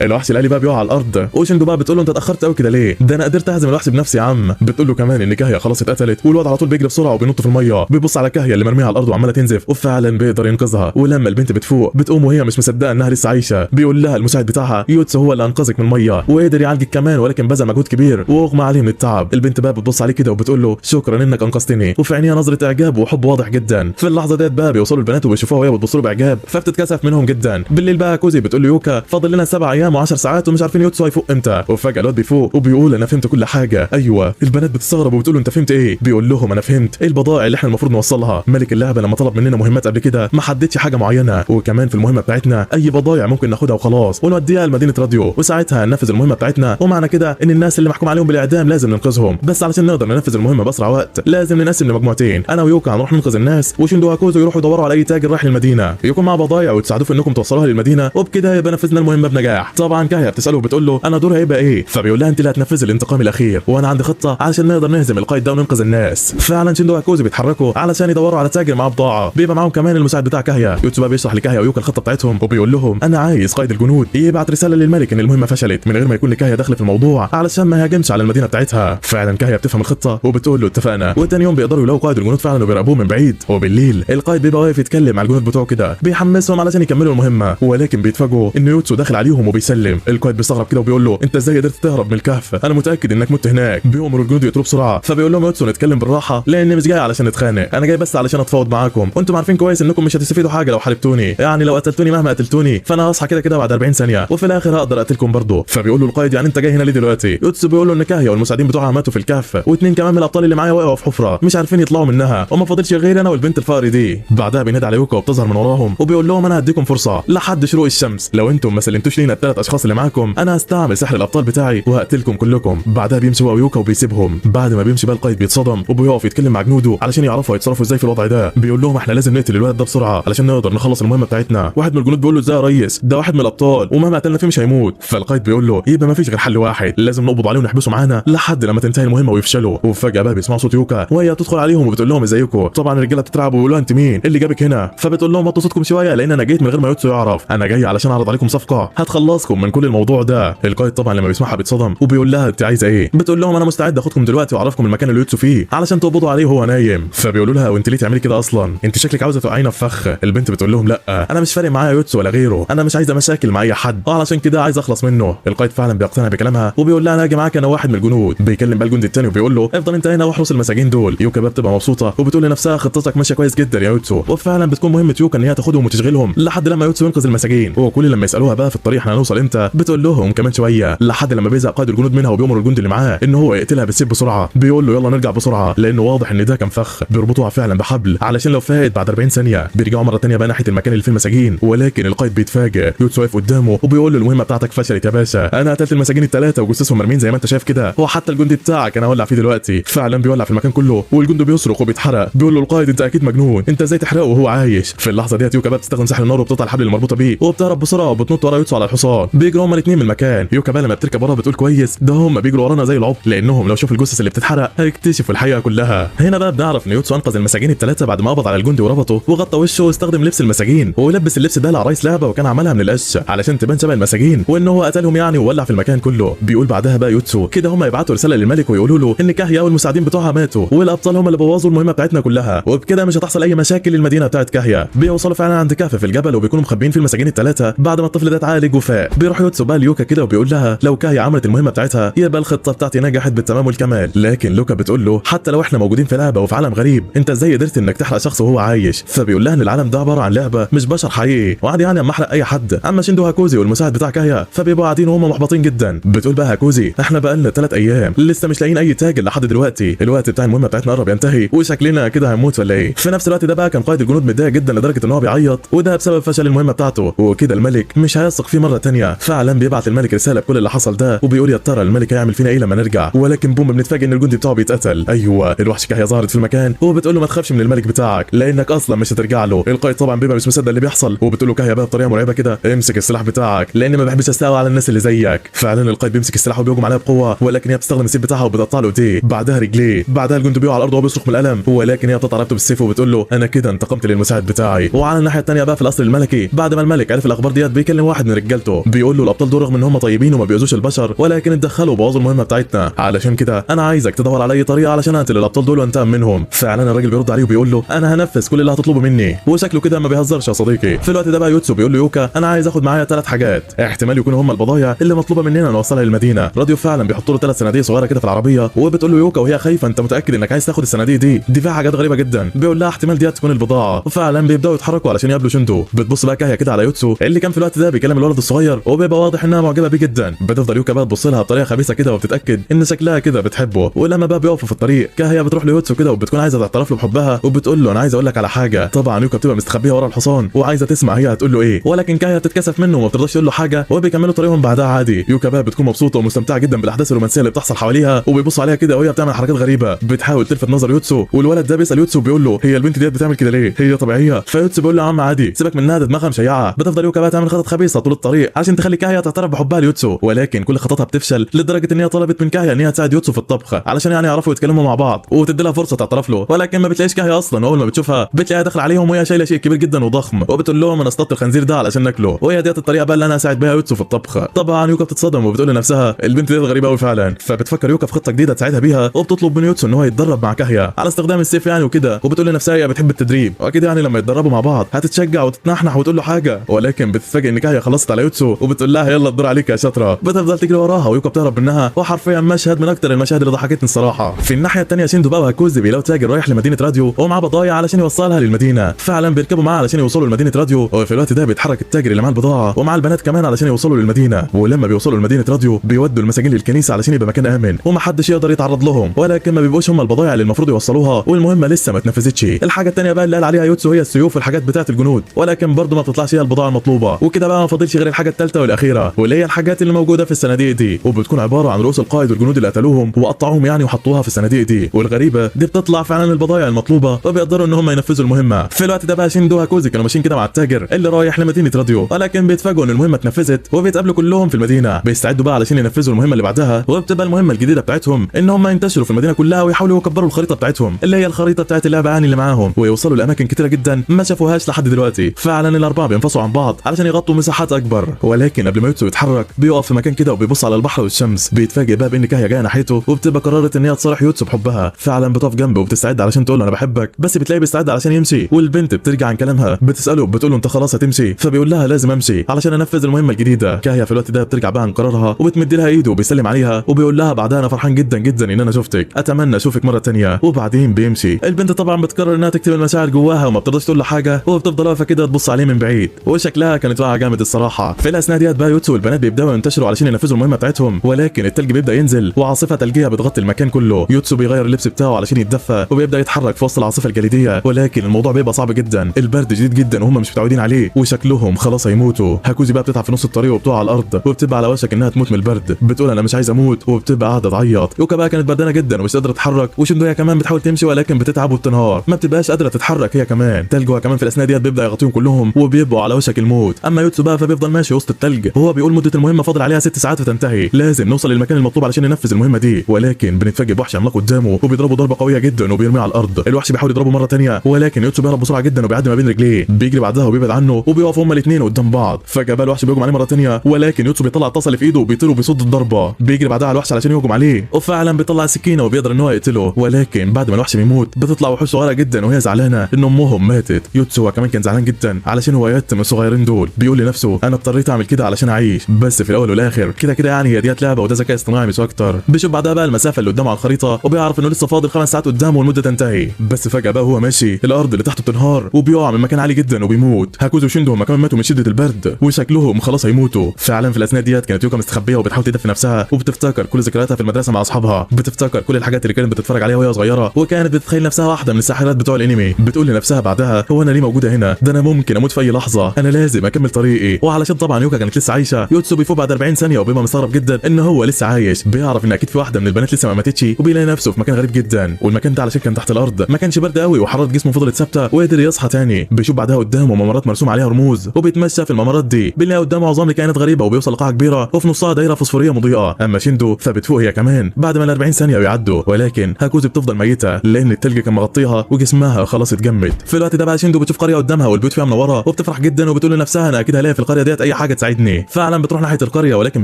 الوحش الالي بقى بيقع على الارض، وشيندو بقى بتقول له انت اتاخرت قوي كده ليه؟ ده انا قدرت اهزم الوحش بنفسي يا عم. بتقول له كمان ان كاهيا خلاص اتقتلت، والواد على طول بيجري بسرعه وبينط في الميه. بيبص على كاهيا اللي مرميه على الارض وعماله تنزف، وفعلا بيقدر ينقذها. ولما البنت بتفوق بتقوم وهي مش مصدقه انها لسه عايشه. بيقول لها المساعد بتاعها يوتسو هو اللي انقذك من الميه وقدر يعالجك كمان، ولكن بذل مجهود كبير واغمى عليه من التعب. البنت بقى بتبص عليه كده وبتقول له شكرا انك انقذتني، وفي عينيها نظره اعجاب وحب واضح جدا. في اللحظه ديت بقى بيوصلوا البنات وبيشوفوها وهي بتبص له باعجاب، فبتتكسف منهم جدا. بالليل بقى كوزي بتقول له يوكا فاضل لنا 7 ايام و10 ساعات ومش عارفين يوتسو هيفوق امتى. وفجاه الواد بيفوق وبيقول انا فهمت كل حاجه. ايوه البنات بتستغرب وبتقول له انت فهمت ايه؟ بيقول لهم انا فهمت البضائع اللي احنا المفروض نوصلها. ملك اللعبه لما طلب مننا مهمات قبل كده ما حددش حاجه معينه، وكمان في المهمه بتاعتنا اي بضائع ممكن ناخدها وخلاص ونوديها لمدينه راديو، وساعتها هننفذ المهمه بتاعتنا. ومعنى كده ان الناس اللي محكوم عليهم بالاعدام لازم ننقذهم، بس علشان نقدر ننفذ المهمه باسرع وقت لازم نقسم لمجموعتين. انا ويوكا هنروح ننقذ الناس، وشيندو وكوزو يروحوا يدوروا على اي تاجر رايح للمدينه يكون معاه بضايع وتساعدوه في انكم توصلوها للمدينه، وبكده يبقى نفذنا المهمه بنجاح. طبعا كاهيا بتساله وبتقول له انا دوري هيبقى ايه؟ فبيقول لها انت اللي هتنفذي الانتقام الاخير، وانا عندي خطه علشان نقدر نهزم القائد ده وننقذ الناس. فعلا شيندو وكوزو بيتحركوا علشان يدوروا على تاجر معاه بضاعه، بيبقى معاهم كمان المساعد بتاع كاهيا. يوتسو بقى بيشرح لكاهيا ويوكا الخطه بتاعتهم، وبيقول لهم انا عايز قائد الجنود يبعت رساله للملك ان المهمه فشلت من غير ما يكون لكاهيا دخل في الموضوع علشان ما يهاجمش على المدينه بتاعتها. فعلا كاهيا بتفهم الخطه وبتقول له اتفقنا. وتاني يوم بيقدروا يلاقوا قائد الجنود فعلا وبيراقبوه من بعيد. وبالليل القائد بيبقى واقف يتكلم مع الجنود بتوعه كده بيحمسهم علشان يكملوا المهمه، ولكن بيتفاجئوا ان يوتسو داخل عليهم وبيسلم. القائد بيستغرب كده وبيقول له انت ازاي قدرت تهرب من الكهف؟ انا متاكد انك مت هناك. بيأمروا الجنود يقتلوه بسرعه، فبيقول لهم يوتسو نتكلم بالراحه لان مش جاي علشان نتخانق، انا جاي بس علشان اتفاوض معاكم، وانتم عارفين كويس انكم مش هتستفيدوا حاجه لو حاربتوني، يعني لو قتلتوني مهما قتلتوني فانا هصحى كده كده بعد 40 ثانيه وفي الاخر هقدر اقتلكم برضه. فبيقول له القائد يعني انت جاي هنا ليه دلوقتي؟ يوتسو بيقول له ان كاهيا والمساعدين بتوعها ماتوا في الكهف، واثنين كمان من الابطال اللي معايا وقعوا في حفره مش عارفين يطلعوا منها، وما فاضلش غير انا والبنت الفقر دي. بعدها بينادي على يوكا وبتظهر من وراهم وبيقول لهم انا هديكم فرصه لحد شروق الشمس، لو انتم ما سلمتوش لينا ال3 اشخاص اللي معاكم انا هستعمل سحر الابطال بتاعي وهقتلكم كلكم. بعدها بيمشي هو ويوكا وبيسيبهم. بعد ما بيمشي بقى القائد بيتصدم وبيقف يتكلم مع جنوده علشان يعرفوا يتصرفوا ازاي في الوضع ده. بيقول لهم احنا لازم نقتل الولد ده بسرعه علشان نقدر نخلص المهمه بتاعتنا. واحد من الجنود بيقول له ازاي يا ريس؟ ده واحد من الابطال ومهما قتلنا فيه مش هيموت. فالقائد بيقول له يبقى ما فيش غير حل واحد، لازم نقبض عليه ونحبسه معانا لحد لما تنتهي المهمه ويفشلوا. وفجاه بقى بيسمعوا صوت يوكا وهي تدخل عليهم وبتقول لهم ازيكم. طبعا الرجاله بتترعب وبيقولوا انت مين اللي جابك هنا؟ فبتقول لهم وطوا صوتكم شويه لان انا جيت من غير ما يوتسو يعرف، انا جاي علشان اعرض عليكم صفقه هتخلصكم من كل الموضوع ده. القائد طبعا لما بيسمعها بيتصدم وبيقول لها انت عايزه ايه؟ بتقول لهم انا مستعد اخدكم دلوقتي واعرفكم المكان اللي يوتسو فيه علشان تقبضوا عليه وهو نايم. فبيقولوا لها وانت ليه تعملي كده اصلا؟ انت شكلك عاوزه توقعينا في فخ. البنت بتقول لهم لا انا مش فارق معايا يوتسو ولا غيره، انا مش عايزه مشاكل مع اي حد وعلشان كده عايز اخلص منه. القائد فعلا بيقتنع بكلامها وبيقول لها انا هاجي معاك انا واحد من الجنود. بيكلم بقى الجندي الثاني وبيقول له افضل انت هنا واحرس المساجين دول. يوكا بقى بتبقى مبسوطه وبتقول لنفسها خطتك ماشيه كويس جدا يا يوتسو، وفعلا بتكون مهمه يوكا ان هي تاخدهم وتشغلهم لحد لما يوتسو ينقذ المساجين. وكل لما يسالوها بقى في الطريق احنا هنوصل امتى بتقول لهم كمان شويه، لحد لما بيزهق قائد الجنود منها وبيامر الجندي اللي معاه ان هو يقتلها بالسيف بسرعه. بيقول له يلا نرجع بسرعه لانه واضح ان ده كان فخ. بيربطوها فعلا بحبل علشان لو فات بعد 40 ثانيه بيرجعوا مره ثانيه بقى ناحيه المكان اللي فيه المساجين، ولكن القائد بيتفاجئ. يوتسو واقف قدامه وبيقول له المهمه بتاعتك فشلت يا باشا، انا قتلت المساجين ال3 وجثثهم مرمين زي ما انت شايف كده، هو حتى الجندي بتاعك انا هولع فيه دلوقتي. فعلا بيولع في المكان كله والجندي بيصرخ وبيتحرق. بيقول له القائد انت اكيد مجنون، انت ازاي تحرقه وهو عايش؟ في اللحظه ديت يوكا بقى بتستخدم سحر النار وبتقطع الحبل المربوطه بيه وبتهرب بسرعه وبتنط ورا يوتسو على الحصان. بيجروا هما الاثنين من المكان. يوكا بقى لما بتركب ورا بتقول كويس ده هم بيجروا ورانا زي العبط لانهم لو شافوا الجثث اللي بتتحرق هيكتشفوا الحقيقه كلها. هنا بقى بنعرف ان يوتسو انقذ المساجين ال3 بعد ما قبض على الجندي وربطه وغطى وشه واستخدم لبس المساجين ولبس اللبس ده لعرايس لعبه وكان عملها من القش علشان تبان شبه المساجين وان هو قتلهم يعني وولع في المكان كله. بيقول بعدها بقى يوتسو كده هم يبعتوا رساله للملك ويقولوا له ان كاهيا والمساعدين بتوعها ماتوا والابطال هم اللي بوظوا المهمه بتاعتنا كلها، وبكده مش هتحصل اي مشاكل للمدينه بتاعت كاهيا. بيوصلوا فعلا عند كهف في الجبل وبيكونوا مخبيين في المساجين ال3 بعد ما الطفل ده اتعالج وفاق. بيروح يوتسو بقى ليوكا كده وبيقول لها لو كاهيا عملت المهمه بتاعتها يبقى الخطه بتاعتي نجحت بالتمام والكمال، لكن لوكا بتقول له حتى لو احنا موجودين في لعبه وفي عالم غريب انت ازاي قدرت انك تحرق شخص وهو عايش؟ فبيقول لها ان العالم ده عباره عن لعبه مش بشر حقيقي وعادي يعني اما احرق اي حد. اما شيندو هاكوزي والمساعد بتاع كاهيا فبيبقوا قاعدين وهم محبطين جدا. بتقول بقى هاكوزي احنا بقالنا 3 ايام لسه مش لاقيين اي تاجر لحد دلوقتي، الوقت بتاع المهمه بتاعتنا قرب ينتهي وشكلنا كده هنموت ولا ايه؟ في نفس الوقت ده بقى كان قائد الجنود متضايق جدا لدرجه ان هو بيعيط وده بسبب فشل المهمه بتاعته، وكده الملك مش هيثق فيه مره ثانيه. فعلا بيبعت الملك رساله بكل اللي حصل ده وبيقول يا ترى الملك هيعمل فينا ايه لما نرجع، ولكن بوم بنتفاجئ ان الجندي بتاعه بيتقتل. ايوه الوحش كاهيا ظهرت في المكان وبتقول له ما تخافش من الملك بتاعك لانك اصلا مش هترجع له. القائد طبعا بيبقى مش مصدق اللي بيحصل وبتقول له كاهيا بقى بطريقه مرعبه كده امسك السلاح بتاعك لان ما بحبش استقوى على الناس اللي زيك. فعلا القائد بيمسك السلاح وبيهجم عليها بقوه ولكن هي بتستخدم السيف بتاعها وبتقطع له ايديه بعدها رجليه. بعدها الجندي بيقع على الارض وهو بيصرخ من الالم ولكن هي بتقطع رقبته بالسيف وبتقول له انا كده انتقمت للمساعد بتاعي. دي. وعلى الناحيه الثانيه بقى في القصر الملكي، بعد ما الملك عرف الاخبار ديت بيكلم واحد من رجالته بيقول له الابطال دول رغم ان هم طيبين وما بيؤذوش البشر ولكن اتدخلوا وبوظوا المهمه بتاعتنا، علشان كده انا عايزك تدور على اي طريقه علشان اقتل الابطال دول وانتقم منهم. فعلا الراجل بيرد عليه وبيقول له انا هنفذ كل اللي هتطلبه مني، وشكله كده ما بيهزرش يا صديقي. في الوقت ده بقى يوتسو بيقول له يوكا انا عايز اخد معايا 3 حاجات احتمال يكونوا هم البضايع اللي مطلوبه مننا نوصلها للمدينه. راديو فعلا بيحط له 3 صناديق صغيره كده في العربيه، وبتقول له يوكا وهي خايفه انت متاكد انك عايز تاخد الصناديق دي فيها حاجات غريبه جدا. بيقول لها احتمال دي تكون البضاعه، وفعلا بيبداوا يتحركوا علشان يقابلوا شندو. بتبص بقى كاهيا كده على يوتسو اللي كان في الوقت ده بيكلم الولد الصغير وبيبقى واضح انها معجبه بيه جدا. بتفضل يوكا بقى تبص لها بطريقه خبيثه كده وبتتاكد ان شكلها كده بتحبه. ولما بقى بيقفوا في الطريق كاهيا بتروح ليوتسو كده وبتكون عايزه تعترف له بحبها وبتقول له انا عايزه اقول لك على حاجه. طبعا يوكا بتبقى مستخبيه ورا الحصان وعايزه تسمع هي هتقول له ايه، ولكن كاهيا بتتكسف منه وما بترضاش تقول له حاجه وبيكملوا طريقهم بعدها عادي. يوكا بقى بتكون مبسوطه ومستمتعه جدا بالاحداث الرومانسيه اللي بتحصل حواليها وبيبص عليها كده وهي بتعمل حركات غريبه بتحاول تلفت نظر يوتسو. والولد ده بيسال يوتسو بيقول له هي البنت ديت بتعمل كده ليه، هي طبيعيه؟ فيوتسو بيقول له يا عم عادي سيبك منها، ده دماغها مشيعه. بتفضل يوكا بقى تعمل خطط خبيثه طول الطريق عشان تخلي كاهيا تعترف بحبها ليوتسو، ولكن كل خططها بتفشل لدرجه ان هي طلبت من كاهيا ان هي تساعد يوتسو في الطبخ علشان يعني يعرفوا يتكلموا مع بعض وتدي لها فرصه تعترف له. ولكن ما بتلاقيش كاهيا اصلا، واول ما بتشوفها بتلاقيها داخل عليهم وهي شايله شيء كبير جدا وضخم وبتقول لهم انا اصطدت الخنزير ده علشان ناكله، وهي ديت الطريقه بقى اللي انا هساعد بيها يوتسو في الطبخ. طبعا يوكا بتتصدم وبتقول لنفسها البنت دي غريبه قوي فعلا. فبتفكر يوكا في خطه جديده تساعدها بيها وبتطلب من يوتسو ان هو يتدرب مع كاهيا على استخدام السيف يعني وكده. وبتقول لنفسها هي بتحب التدريب واكيد يعني لما يتدربوا مع بعض هتتشجع وتتنحنح وتقول له حاجه. ولكن بتتفاجئ ان كاهيا خلصت على يوتسو وبتقول لها يلا الدور عليك يا شاطره. بتفضل تجري وراها ويوكا بتهرب منها، وحرفيا مشهد من اكتر المشاهد اللي ضحكتني الصراحه. في الناحيه الثانيه شيندو بقى وهاكوزي بيلاقوا تاجر رايح لمدينه راديو ومعاه بضايع علشان يوصلها للمدينه. فعلا بيركبوا معاه علشان يوصلوا لمدينه راديو، وفي الوقت ده بيتحرك التاجر اللي معاه البضاعه ومعاه البنات كمان علشان يوصلوا للمدينه. ولما بيوصلوا لمدينه راديو بيودوا المساجين للكنيسه علشان يبقى مكان امن ومحدش يقدر يتعرض لهم، ولكن ما بيبقوش هم البضايع اللي المفروض يوصلوها والمهمه لسه ما اتنفذتش. الحاجه الثانيه بقى اللي قال عليها يوتسو هي السيوف والحاجات بتاعه الجنود، ولكن برضه ما بتطلعش هي البضاعه المطلوبه. وكده بقى ما فاضلش غير الحاجه الثالثه والاخيره واللي هي الحاجات اللي موجوده في الصناديق دي، وبتكون عباره عن رؤوس القائد والجنود اللي قتلوهم وقطعوهم يعني وحطوها في الصناديق دي. والغريبه دي بتطلع فعلا البضايع المطلوبه وبيقدروا ان هم ينفذوا المهمه. في الوقت ده بقى شيندو هاكوزي كانوا ماشيين كده مع التاجر اللي رايح لمدينه راديو، ولكن بيتفاجئوا ان المهمه اتنفذت وبيتقابلوا كلهم في المدينه. بيستعدوا بقى علشان ينفذوا المهمه اللي بعدها، وبتبقى المهمه الجديده بتاعتهم ان هم ينتشروا في المدينه كلها ويحاولوا يكبروا الخريطه بتاعتهم اللي هي الخريطه بتاعت اللعبه يعني اللي معاهم، ويوصلوا لاماكن كتيره جدا ما شافوهاش لحد دلوقتي. فعلا الاربعه بينفصلوا عن بعض علشان يغطوا مساحات اكبر، ولكن قبل ما يوتسو يتحرك بيقف في مكان كده وبيبص على البحر والشمس. بيتفاجئ بقى بان كاهيا جايه ناحيته وبتبقى قررت ان هي تصارح يوتسو بحبها. فعلا بتقف جنبه وبتستعد علشان تقول له انا بحبك، بس بتلاقيه بيستعد علشان يمشي والبنت بترجع عن كلامها بتساله بتقول له انت خلاص هتمشي، فبيقول لها لازم امشي علشان انفذ المهمه الجديده. كاهيا في الوقت ده بترجع بقى عن قرارها وبتمد لها ايده وبيسلم عليها وبيقول لها بعدها انا فرحان جدا جدا ان انا شفتك، اتمنى اشوفك مره ثانيه. وبعدين بيمشي. البنت طبعا بتقرر انها تكتب المشاعر جواها وما بتقدرش تقول له حاجه وبتفضل واقفه كده تبص عليه من بعيد، وشكلها كانت واقعه جامد الصراحه. في الاثناء ديت بقى يوتسو والبنات بيبداوا ينتشروا علشان ينفذوا المهمه بتاعتهم، ولكن التلج بيبدا ينزل وعاصفه ثلجيه بتغطي المكان كله. يوتسو بيغير اللبس بتاعه علشان يتدفى وبيبدا يتحرك في وسط العاصفه الجليديه، ولكن الموضوع بيبقى صعب جدا. البرد شديد جدا وهم مش متعودين عليه وشكلهم خلاص هيموتوا. هاكوزي بقى بتتعب في نص الطريق وبتقع على الارض وبتبقى على وشك انها تموت من البرد. بتقول انا مش عايزه اموت وبتبقى قاعده تعيط. يوكا بقى كانت بردانه جدا ومش قادره تتحرك، وشندو هي كمان بتحاول تمشي ولكن بتتعب وبتنهار، ما بتبقاش قادره تتحرك هي كمان. تلج كمان في الاثناء ديت بيبدا يغطيهم كلهم وبيبقوا على وشك الموت. اما يوتسو بقى فبيفضل ماشي وسط التلج وهو بيقول مده المهمه فاضل عليها 6 ساعات وتنتهي، لازم نوصل للمكان المطلوب علشان ننفذ المهمه دي. ولكن بنتفاجئ بوحش عملاق قدامه وبيضربه ضربه قويه جدا وبيرميه على الارض. الوحش بيحاول يضربه مره ثانيه ولكن يوتسو بيهرب بسرعه جدا وبيعدي ما بين رجليه، بيجري بعدها وبيبعد عنه وبيقفوا هما الاثنين قدام بعض. فجاه بقى الوحش بيهجم عليه مره ثانيه ولكن يوتسو بيطلع الطاسه اللي في ايده وبيطير وبيصد الضربه. بيجري بعدها على الوحش علشان يهجم عليه وفعلا بيطلع السكينه وبيقدر ان هو يقتله. ولكن بعد ما الوحش بيموت بتطلع وحوش صغيره جدا وهي زعلانه ان امهم ماتت. يوتسو هو كمان كان زعلان جدا علشان هو يتم الصغيرين دول. بيقول لنفسه انا اضطريت اعمل كده علشان اعيش، بس في الاول والاخر كده كده يعني هي ديت لعبه وده ذكاء اصطناعي مش اكتر. بيشوف بعدها بقى المسافه اللي قدامه على الخريطه وبيعرف انه لسه فاضل 5 ساعات قدامه والمده تنتهي. بس فجاه بقى هو ماشي الارض اللي تحته بتنهار وبيقع من مكان عالي جدا وبيموت. هاكوزي وشيندو هما كمان ماتوا من شده البرد وشكلهم خلاص هيموتوا. فعلا في الاثناء ديت كانت يوكا مستخبيه وبتحاول تدفي نفسها وبتفتكر كل ذكرياتها في المدرسه مع اصحابها، بتفتكر كل الحاجات اللي كانت بتتفرج عليها وهي صغيره وكانت بتتخيل نفسها واحده من الساحرات بتوع الانمي. بتقول لنفسها بعدها هو انا ليه موجوده هنا؟ ده انا ممكن اموت في اي لحظه، انا لازم اكمل طريقي. وعلشان طبعا يوكا كانت لسه عايشه، يوتسو بيفوق بعد 40 ثانيه وبيبقى مستغرب جدا ان هو لسه عايش. بيعرف ان اكيد في واحده من البنات لسه ما ماتتش وبيلاقي نفسه في مكان غريب جدا، والمكان ده علشان كان تحت الارض ما كانش برد قوي وحراره جسمه فضلت ثابته وقدر يصحى تاني. بيشوف بعدها قدامه ممرات مرسوم عليها رموز وبيتمشى في الممرات دي، بيلاقي قدامه عظام لكائنات غريبه وبيوصل لقاعه كبيره وفي نصها دايره فوسفوريه مضيئه. اما شيندو فبتفوق هي كمان بعد ما ال 40 ثانيه بيعدوا، ولكن هاكوزي بتفضل ميته لان التلج كان مغطيها وجسمها خلاص اتجمد. في الوقت ده بقى شيندو يوكو بتشوف قريه قدامها والبيوت فيها منوره وبتفرح جدا وبتقول لنفسها انا اكيد هلاقي في القريه ديت اي حاجه تساعدني. فعلا بتروح ناحيه القريه ولكن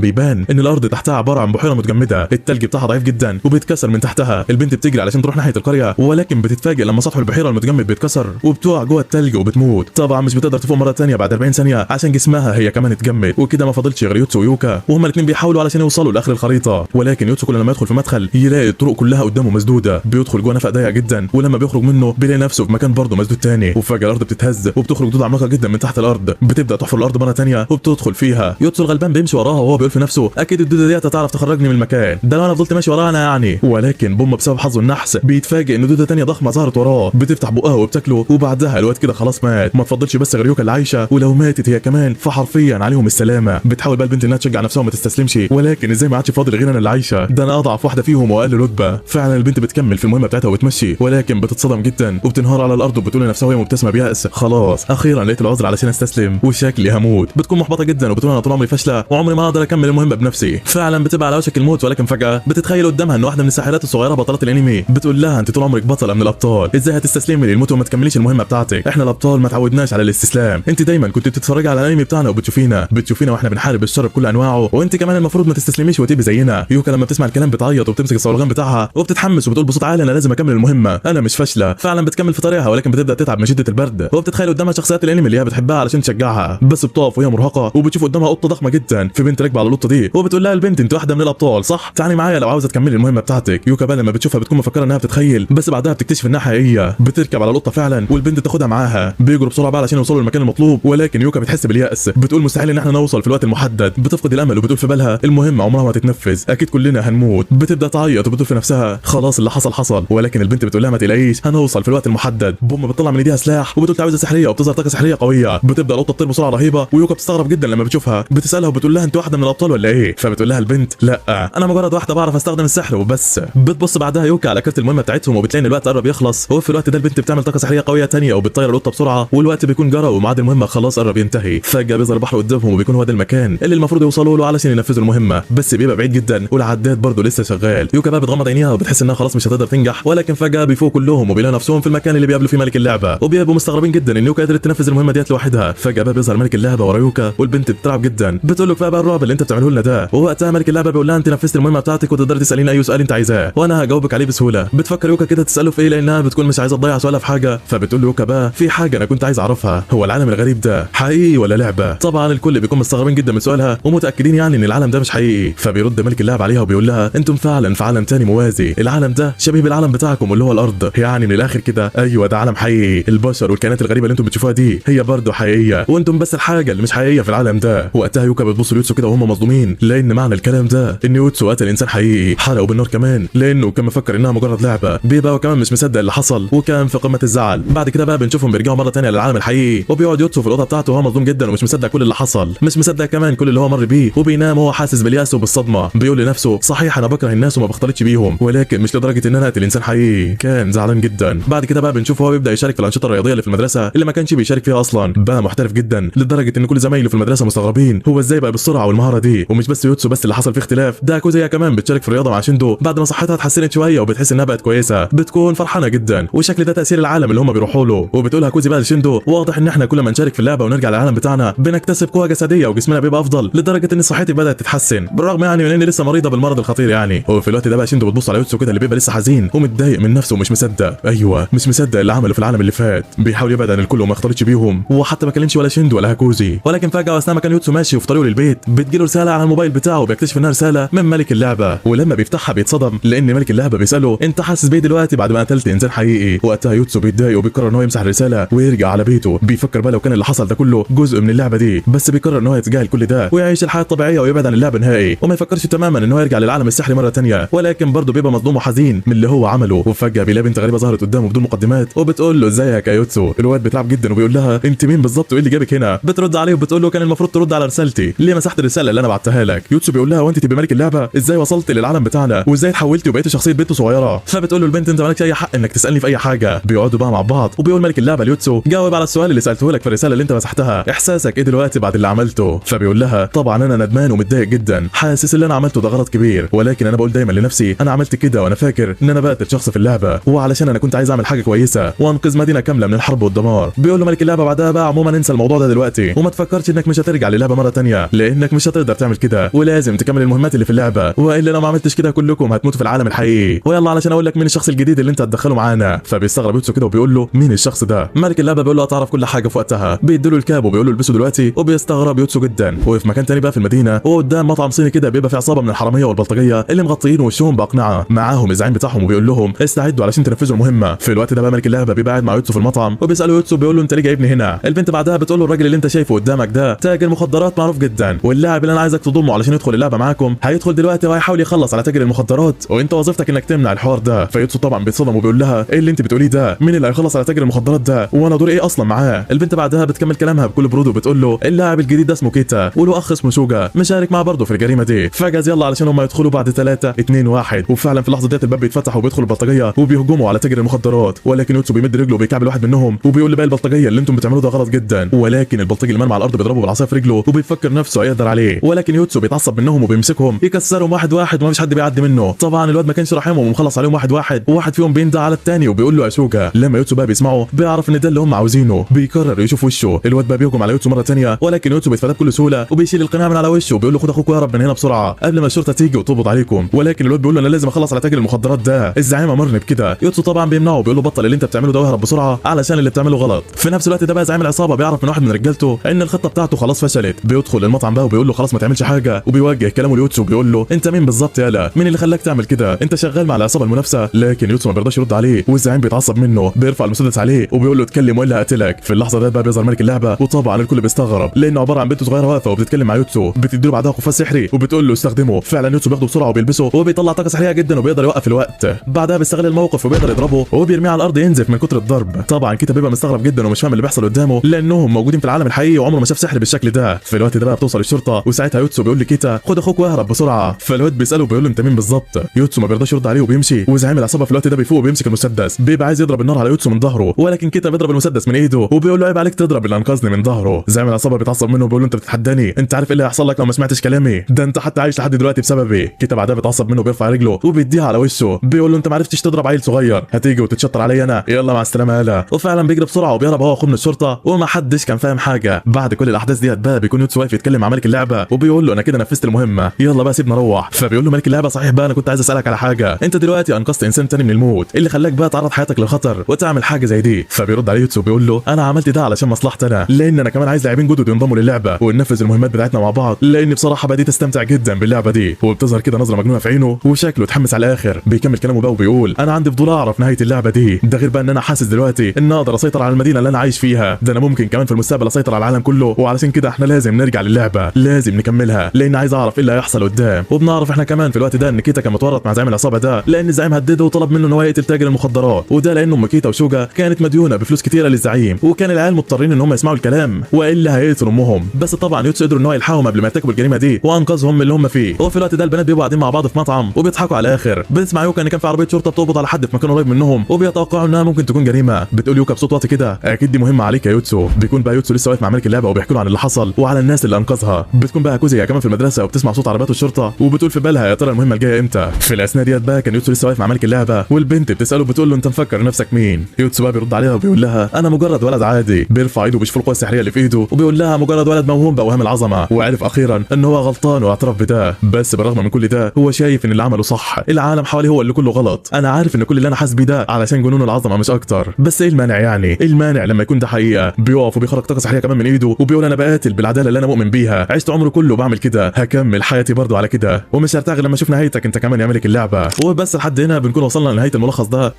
بيبان ان الارض تحتها عباره عن بحيره متجمده، التلج بتاعها ضعيف جدا وبيتكسر من تحتها. البنت بتجري علشان تروح ناحيه القريه ولكن بتتفاجئ لما سطح البحيره المتجمد بيتكسر وبتقع جوه التلج وبتموت. طبعا مش بتقدر تفوق مره ثانيه بعد 40 ثانيه عشان جسمها هي كمان اتجمد، وكده ما فاضلش غير يوتسو ويوكا وهما الاثنين بيحاولوا علشان يوصلوا لاخر الخريطه. ولكن يوتسو كل لما يدخل في مدخل يلاقي الطرق كلها قدامه مسدوده، بيدخل جوه نفق ضيق جدا ولما بيخرج منه بيلاقي نفسه في مكان برضه مسدود تاني، وفجاه الارض بتتهز وبتخرج دود عملاقه جدا من تحت الارض، بتبدا تحفر الارض مره ثانيه وبتدخل فيها. يوتسو الغلبان بيمشي وراها وهو بيقول في نفسه اكيد الدوده ديت هتعرف تخرجني من المكان ده لو انا فضلت ماشي وراها انا يعني. ولكن بوم بسبب حظه النحس بيتفاجئ ان دوده ثانيه ضخمه ظهرت وراه بتفتح بقها وبتاكله، وبعدها الواد كده خلاص مات. ما تفضلش بس غير يوكا اللي عايشه، ولو ماتت هي كمان فحرفيا عليهم السلامه. بتحاول بقى البنت انها تشجع نفسها وما تستسلمش، ولكن ازاي ما عادش فاضل غير انا اللي عايشه، ده انا اضعف واحده فيهم واقل رتبه. فعلا البنت بتكمل في المهمه بتاعتها وتمشي ولكن بتتصدم جدا وبتنهار على الارض وبتقول لنفسها وهي مبتسمه بيأس خلاص اخيرا لقيت العذر علشان استسلم وشكلي هموت. بتكون محبطه جدا وبتقول انا طول عمري فاشله وعمري ما اقدر اكمل المهمه بنفسي. فعلا بتبقى على وشك الموت ولكن فجاه بتتخيل قدامها ان واحده من الساحرات الصغيره بطلات الانمي بتقول لها انت طول عمرك بطله من الابطال، ازاي هتستسلمي للموت وما تكمليش المهمه بتاعتك؟ احنا الابطال ما تعودناش على الاستسلام، انت دايما كنت بتتفرجي على الانمي بتاعنا وبتشوفينا واحنا بنحارب الشر بكل انواعه، وانت كمان المفروض ما تستسلميش وتبقي زينا. يوكا لما بتسمع الكلام بتعيط وبتمسك الصولجان بتاعها وبتتحمس وبتقول بصوت عالي انا لازم اكمل المهمه، انا مش فاشله. فعلا بتكمل في طريقها ولكن بتبدا تتعب من شده البرد وبتتخيل قدامها شخصيات الانمي اللي هي بتحبها علشان تشجعها، بس بتقف وهي مرهقه وبتشوف قدامها قطه ضخمه جدا، في بنت راكبه على القطه دي وبتقول لها البنت انت واحده من الابطال صح؟ تعالي معايا لو عاوزه تكملي المهمه بتاعتك. يوكا بقى لما بتشوفها بتكون مفكره انها بتتخيل، بس بعدها بتكتشف انها حقيقيه. بتركب على القطه فعلا والبنت بتاخدها معاها، بيجروا بسرعه بقى علشان يوصلوا للمكان المطلوب، ولكن يوكا بتحس باليأس، بتقول مستحيل ان احنا نوصل في الوقت المحدد، بتفقد الامل وبتقول في بالها المهمه عمرها ما تتنفذ، اكيد كلنا هنموت. بتبدا تعيط وبتقول في نفسها خلاص اللي حصل حصل، ولكن البنت بتقول لها ما تقلقيش هنوصل في الوقت المحدد. بوم بتطلع من ايديها سلاح وبتقول تعويذه سحريه وبتظهر طاقه سحريه قويه، بتبدا القطه تطير بسرعه رهيبه ويوكا بتستغرب جدا لما بتشوفها، بتسالها وبتقول لها انت واحده من الابطال ولا ايه؟ فبتقول لها البنت لا انا مجرد واحده بعرف استخدم السحر وبس. بتبص بعدها يوكا على كارت المهمه بتاعتهم وبتلاقي ان الوقت قرب يخلص، وفي الوقت ده البنت بتعمل طاقه سحريه قويه ثانيه وبتطير القطه بسرعه والوقت بيكون جرى وميعاد المهمه خلاص قرب ينتهي. فجاه بيظهر البحر قدامهم وبيكون هو ده المكان اللي المفروض يوصلوا له علشان ينفذوا المهمه، بس بيبقى بعيد جدا والعداد برضه لسه شغال. يوكا بقى بتغمض عينيها وبتحس انها خلاص مش هتقدر تنجح، ولكن فجاه بيفوقوا كلهم وبيلاقوا نفسهم في المكان اللي بيقابلوا فيه ملك اللعبه، وبيبقوا مستغربين جدا ان يوكا قدرت تنفذ المهمه ديت لوحدها. فجاه بقى بيظهر ملك اللعبه ورا يوكا والبنت بتترعب جدا، بتقول له كفايه بقى الرعب اللي انت بتعمله لنا ده. ووقتها ملك اللعبه بيقول لها انت نفذت المهمه بتاعتك وتقدري تساليني اي سؤال انت عايزاه وانا هجاوبك عليه بسهوله. بتفكر يوكا كده تساله في ايه لانها بتكون مش عايزه تضيع سؤالها في حاجه، فبتقول له يوكا بقى في حاجه انا كنت عايز اعرفها، هو العالم الغريب ده حقيقي ولا لعبه؟ طبعا الكل بيكون مستغربين جدا من سؤالها ومتاكدين يعني ان العالم ده مش حقيقي. فبيرد ملك اللعبه عليها وبيقول لها انتم فعلا في عالم تاني موازي، العالم ده شبيه بالعالم بتاعكم اللي هو الارض، يعني من الاخر كده ايوه ده عالم حقيقي، البشر والكائنات الغريبه اللي انتم بتشوفوها دي هي برضه حقيقيه وانتم بس الحاجه اللي مش حقيقيه في العالم ده. وقتها يوكا بتبص ليوتسو كده وهم مصدومين لان معنى الكلام ده ان يوتسو قتل انسان حقيقي حرقه بالنار كمان لانه كان مفكر انها مجرد لعبه. بيبقى وكمان مش مصدق اللي حصل وكان في قمه الزعل. بعد كده بقى بنشوفهم بيرجعوا مره ثانيه للعالم الحقيقي وبيقعد يوتسو في الاوضه بتاعته وهو مصدوم جدا ومش مصدق كل اللي حصل، مش مصدق كمان كل اللي هو مر بيه، وبينام وهو حاسس بالياس وبالصدمه. بيقول لنفسه صحيح انا بكره الناس وما بختلطش بيهم ولكن مش لدرجه ان انا اقتل انسان حقيقي. كان زعلان جدا. بعد كده بقى بنشوفه هو بيبدا يشارك في الانشطه الرياضيه اللي في المدرسه اللي ما كانش بيشارك فيها اصلا، بقى محترف جدا لدرجه ان كل زمايله في المدرسه مستغربين هو ازاي بقى بالسرعه والمهاره دي. ومش بس يوتسو بس اللي حصل فيه اختلاف، ده كوزيا كمان بتشارك في الرياضه مع شيندو بعد ما صحتها اتحسنت شويه وبتحس انها بقت كويسه، بتكون فرحانه جدا وشكل ده تاثير العالم اللي هم بيروحوا له. وبتقولها كوزي بقى لشيندو واضح ان احنا كل ما نشارك في اللعبه ونرجع للعالم بتاعنا بنكتسب قوه جسديه وجسمنا بيبقى افضل لدرجه ان صحتي بدات تتحسن بالرغم يعني من اني لسه مريضه بالمرض الخطير يعني. وفي الوقت ده بقى شيندو بتبص على يوتسو كده اللي بيبقى لسه حزين ومتضايق من نفسه ومش مصدق، ايوه مش مصدق اللي عمله في العالم اللي فات، بيحاول يبعد عن الكل وما يختلطش بيهم وحتى ما كلمش ولا شيندو ولا هاكوزي. ولكن فجاه اثناء ما كان يوتسو ماشي وفي طريقه للبيت بتجيله رساله على الموبايل بتاعه وبيكتشف انها رساله من ملك اللعبه، ولما بيفتحها بيتصدم لان ملك اللعبه بيساله انت حاسس بايه دلوقتي بعد ما قتلت انسان حقيقي؟ وقتها يوتسو بيتضايق وبيقرر ان هو يمسح الرساله ويرجع على بيته، بيفكر بقى لو كان اللي حصل ده كله جزء من اللعبه دي، بس بيقرر ان هو يتجاهل كل ده ويعيش الحياه الطبيعيه ويبعد عن اللعبه نهائي وما يفكرش تماما ان هو يرجع للعالم السحري مره ثانيه. ولكن برضه بيبقى مصدوم وحزين من اللي هو عمله. وفجاه بيلاقي بنت غريبه ظهرت قدامه بدون مقدمات وبتقول له ازيك يا يوتسو. الواد بيتلعب جدا وبيقول لها انت مين بالظبط وايه اللي جابك هنا؟ بترد عليه وبتقول له كان المفروض ترد على رسالتي، ليه مسحت الرساله اللي انا بعتها لك؟ يوتسو بيقول لها وانت تبقى ملك اللعبه ازاي وصلت للعالم بتاعنا وازاي اتحولتي وبقيتي شخصيه بنت صغيره؟ فبتقول له البنت انت مالكش اي حق انك تسالني في اي حاجه. بيقعدوا بقى مع بعض وبيقول ملك اللعبه ليوتسو جاوب على السؤال اللي سالته لك في الرساله اللي انت مسحتها، احساسك ايه دلوقتي بعد اللي عملته؟ فبيقول لها طبعا انا ندمان ومتضايق جدا، حاسس اللي انا عملته ده غلط كبير، ولكن انا بقول دايما لنفسي انا عملت كده وانا فاكر ان انا بقتل شخص في اللعبه وعلشان انا كنت عايز اعمل حاجه كويسه وانقذ مدينه كامله من الحرب والدمار. بيقول له ملك اللعبه بعدها بقى عموما انسى الموضوع ده دلوقتي وما تفكرش انك مش هترجع للعبه مره تانية، لانك مش هتقدر تعمل كده ولازم تكمل المهمات اللي في اللعبه، والا لو ما عملتش كده كلكم هتموتوا في العالم الحقيقي. ويلا علشان اقول لك مين الشخص الجديد اللي انت هتدخله معانا. فبيستغرب يوتسو كده وبيقول له مين الشخص ده. ملك اللعبه بيقول له هتعرف كل حاجه في وقتها. بيديله الكاب وبيقول له البسه دلوقتي، وبيستغرب يوتسو جدا. وفي مكان تاني بقى في المدينه وقدام مطعم صيني كده بيبقى في عصابه من الحراميه والبلطجيه اللي مغطيين وشهم باقنعه، معاهم الزعيم بتاعهم وبيقول لهم استعدوا علشان تنفذوا المهمه. في الوقت ده بقى ملك اللعبه بيبقى قاعد مع يوتسو في المطعم وبيساله يوتسو بيقول له انت ليه جايبني هنا. البنت بعدها بتقول له الراجل اللي انت شايفه قدامك ده تاجر مخدرات معروف جدا، واللاعب اللي انا عايزك تضمه علشان يدخل اللعبه معاكم هيدخل دلوقتي وهيحاول يخلص على تاجر المخدرات، وانت وظيفتك انك تمنع الحوار ده. فيوتسو طبعا بيتصدم وبيقول لها ايه اللي انت بتقوليه ده؟ مين اللي هيخلص على تاجر المخدرات ده؟ وانا دوري ايه اصلا معاه؟ البنت بعدها بتكمل كلامها بكل برود وبتقول له اللاعب الجديد ده اسمه كيتا وله اخ اسمه شوجا مشارك معاه برضه في الجريمه دي، فجاز يلا علشان هم يدخلوا بعد 3 2 1. وفعلا في اللحظه ديت الباب بيتفتح وبيدخل البلطجيه وبيهجموا على تاجر المخدرات، ولكن يوتسو بيمد رجله وبيكعبل واحد منهم وبيقول لباقي البلطجيه اللي انتم بتعملوه ده غلط جدا، ولكن البلطجي اللي مرمى على الارض بيضربه بالعصايه في رجله وبيفكر نفسه هيقدر عليه، ولكن يوتسو بيتعصب منهم وبيمسكهم يكسرهم واحد واحد ومفيش حد بيعدي منه. طبعا الواد ما كانش راحمهم ومخلص عليهم واحد واحد، وواحد فيهم بيندى على الثاني وبيقول له يا شوجا. لما يوتسو بقى بيسمعه بيعرف ان ده اللي هم عاوزينه، بيقرر يشوف وشه. الواد بقى بيهجم على يوتسو مره ثانيه، ولكن يوتسو بيتفادى بكل سهوله وبيشيل القناع من على وشه وبيقول له خد اخوك وهرب من هنا بسرعه قبل ما الشرطه تيجي وتقبض عليكم. ولكن الواد بيقول له انا لازم اخلص على تاجر المخدرات ده، الزعيم امرني بكده. يوتسو طبعا بيمنعه وبيقول له بطل اللي انت بتعمله ده واهرب بسرعه علشان اللي بتعمله غلط. في نفس الوقت ده بقى زعيم العصابه بيعرف من واحد من رجالته ان الخطه بتاعته خلاص فشلت، بيدخل المطعم بقى وبيقول له خلاص ما تعملش حاجه، وبيوجه كلامه ليوتسو وبيقول له انت مين بالظبط يالا؟ مين اللي خلاك تعمل كده؟ انت شغال مع العصابه المنافسه؟ لكن يوتسو ما بيرضاش يرد عليه والزعيم بيتعصب منه، بيرفع المسدس عليه وبيقول له اتكلم والا هقتلك. في اللحظه ديت بقى بيظهر ملك اللعبه، وطبعا الكل بيستغرب لانه عباره عن بنت صغيره واقفه وبتتكلم مع يوتسو، بتديله بعدها قفاز سحري وبتقول له استخدمه. فعلا يوتسو بياخده بسرعه وبيلبسه وبيطلع طاقه سحريه جدا وبيقدر يوقف الوقت. بعدها بيستغل الموقف وبيقدر يضربه وبيرميه على الارض ينزف من كتر الضرب. طبعا كيتا بيبقى مستغرب جدا ومش فاهم اللي بيحصل قدامه لانهم موجودين في العالم الحقيقي وعمره ما شاف سحر بالشكل ده. في الوقت ده بقى بتوصل الشرطه وساعتها يوتسو بيقول لكيتا خد اخوك واهرب بسرعه. فالواد بيساله بيقول له انت مين بالظبط؟ يوتسو ما بيرضاش يرد عليه وبيمشي، وزعيم العصابه في الوقت ده بيفوق وبيمسك المسدس بيبقى عايز يضرب النار على يوتسو من ظهره، ولكن كيتا بيضرب المسدس من ايده وبيقول له عيب عليك تضرب اللي انقذني من ظهره. زعيم العصابه بيتعصب منه وبيقول له انت بتتحداني؟ انت عارف ايه اللي هيحصل لك لو ما سمعتش كلامي؟ ده انت حتى عايش لحد دلوقتي بسببي. كيتا بعدها بيتعصب منه وبيرفع رجله وبيديها على وشه، بيقول له انت ما عرفتش تضرب عيل صغير هتيجي وتتشطر عليا انا؟ يلا مع السلامه يالا. وفعلا بيجري بسرعه وبيهرب هو واخوه من الشرطه وما حدش كان فاهم حاجه. بعد كل الاحداث ديت بقى بيكون يوتسو واقف يتكلم مع ملك اللعبه وبيقول له انا كده نفذت المهمه، يلا بقى سيبنا نروح. فبيقول له ملك اللعبه صحيح بقى انا كنت عايز اسالك على حاجه، انت دلوقتي انقذت انسان تاني من الموت، اللي خلاك بقى تعرض حياتك للخطر وتعمل حاجه زي دي؟ فبيرد عليه يوتسو بيقول له انا عملت ده علشان مصلحتي انا، لان انا كمان عايز لاعبين جدد ينضموا للعبه وننفذ المهمات بتاعتنا مع بعض، لاني بصراحه بديت استمتع جدا باللعبه دي. وبتظهر كده نظره مجنونه في عينه وشكله اتحمس على الاخر. بيكمل كلامه بقى وبيقول انا عندي فضول اعرف نهايه اللعبه دي، ده غير بقى ان انا حاسس دلوقتي ان اقدر اسيطر على المدينه اللي انا عايش فيها، ده انا ممكن كمان في المستقبل اسيطر على العالم كله، وعلشان كده احنا لازم نرجع للعبه، لازم نكملها لان عايز اعرف ايه اللي هيحصل قدام. وبنعرف احنا كمان في الوقت ده ان كيتا كان متورط مع زعيم العصابه ده، لان الزعيم هدده وطلب منه ان هو يقتل تاجر المخدرات، وده لان ام كيتا وشوجا كانت مديونه بفلوس كتيره للزعيم، وكان العيال مضطرين ان هم يسمعوا الكلام والا هيقتلوا امهم. بس طبعا يوتسو قدروا ان هو يلحقهم قبل ما يرتكبوا الجريمه دي وانقذهم من اللي هم فيه. وفي الوقت ده البنات بيبقوا قاعدين مع بعض في مطعم وبيضحكوا على الاخر. بتسمع يوكا ان كان في عربيه شرطه بتقبض على حد في مكان قريب منهم وبيتوقعوا انها ممكن تكون جريمه. بتقول يوكا بصوت واطي كده اكيد دي مهمه عليك يا يوتسو. بيكون بقى يوتسو لسه واقف مع ملك اللعبه وبيحكوا له عن اللي حصل وعلى الناس اللي انقذها. بتكون بقى كوزيا كمان في المدرسه وبتسمع صوت عربيات الشرطه وبتقول في بالها يا ترى المهمه الجايه امتى. في الاثناء ديت بقى كان يوتسو لسه واقف مع ملك اللعبه والبنت بتساله بتقول له انت مفكر نفسك مين؟ يوتسو بقى بيرد عليها وبيقول لها انا مجرد ولد عادي. بيرفع ايده وبيشوف القوه السحريه اللي في ايده وبيقول لها مجرد ولد موهوم باوهام العظمه، وعرف اخيرا ان هو غلطان واعترف بده. بس بالرغم من كل ده هو شايف ان اللي عمله صح، العالم حواليه هو اللي كله غلط. انا عارف ان كل اللي انا حاسس بيه ده علشان جنون العظمه مش اكتر، بس ايه المانع يعني؟ ايه المانع لما يكون ده حقيقه؟ بيقف وبيخرج طاقه سحريه كمان من ايده وبيقول انا بقاتل بالعداله اللي انا مؤمن بيها، عشت عمري كله بعمل كده، هكمل حياتي برضه على كده ومش هرتاح لما اشوف نهايتك انت كمان يا ملك اللعبه. وبس لحد هنا بنكون وصلنا لنهايه الملخص ده.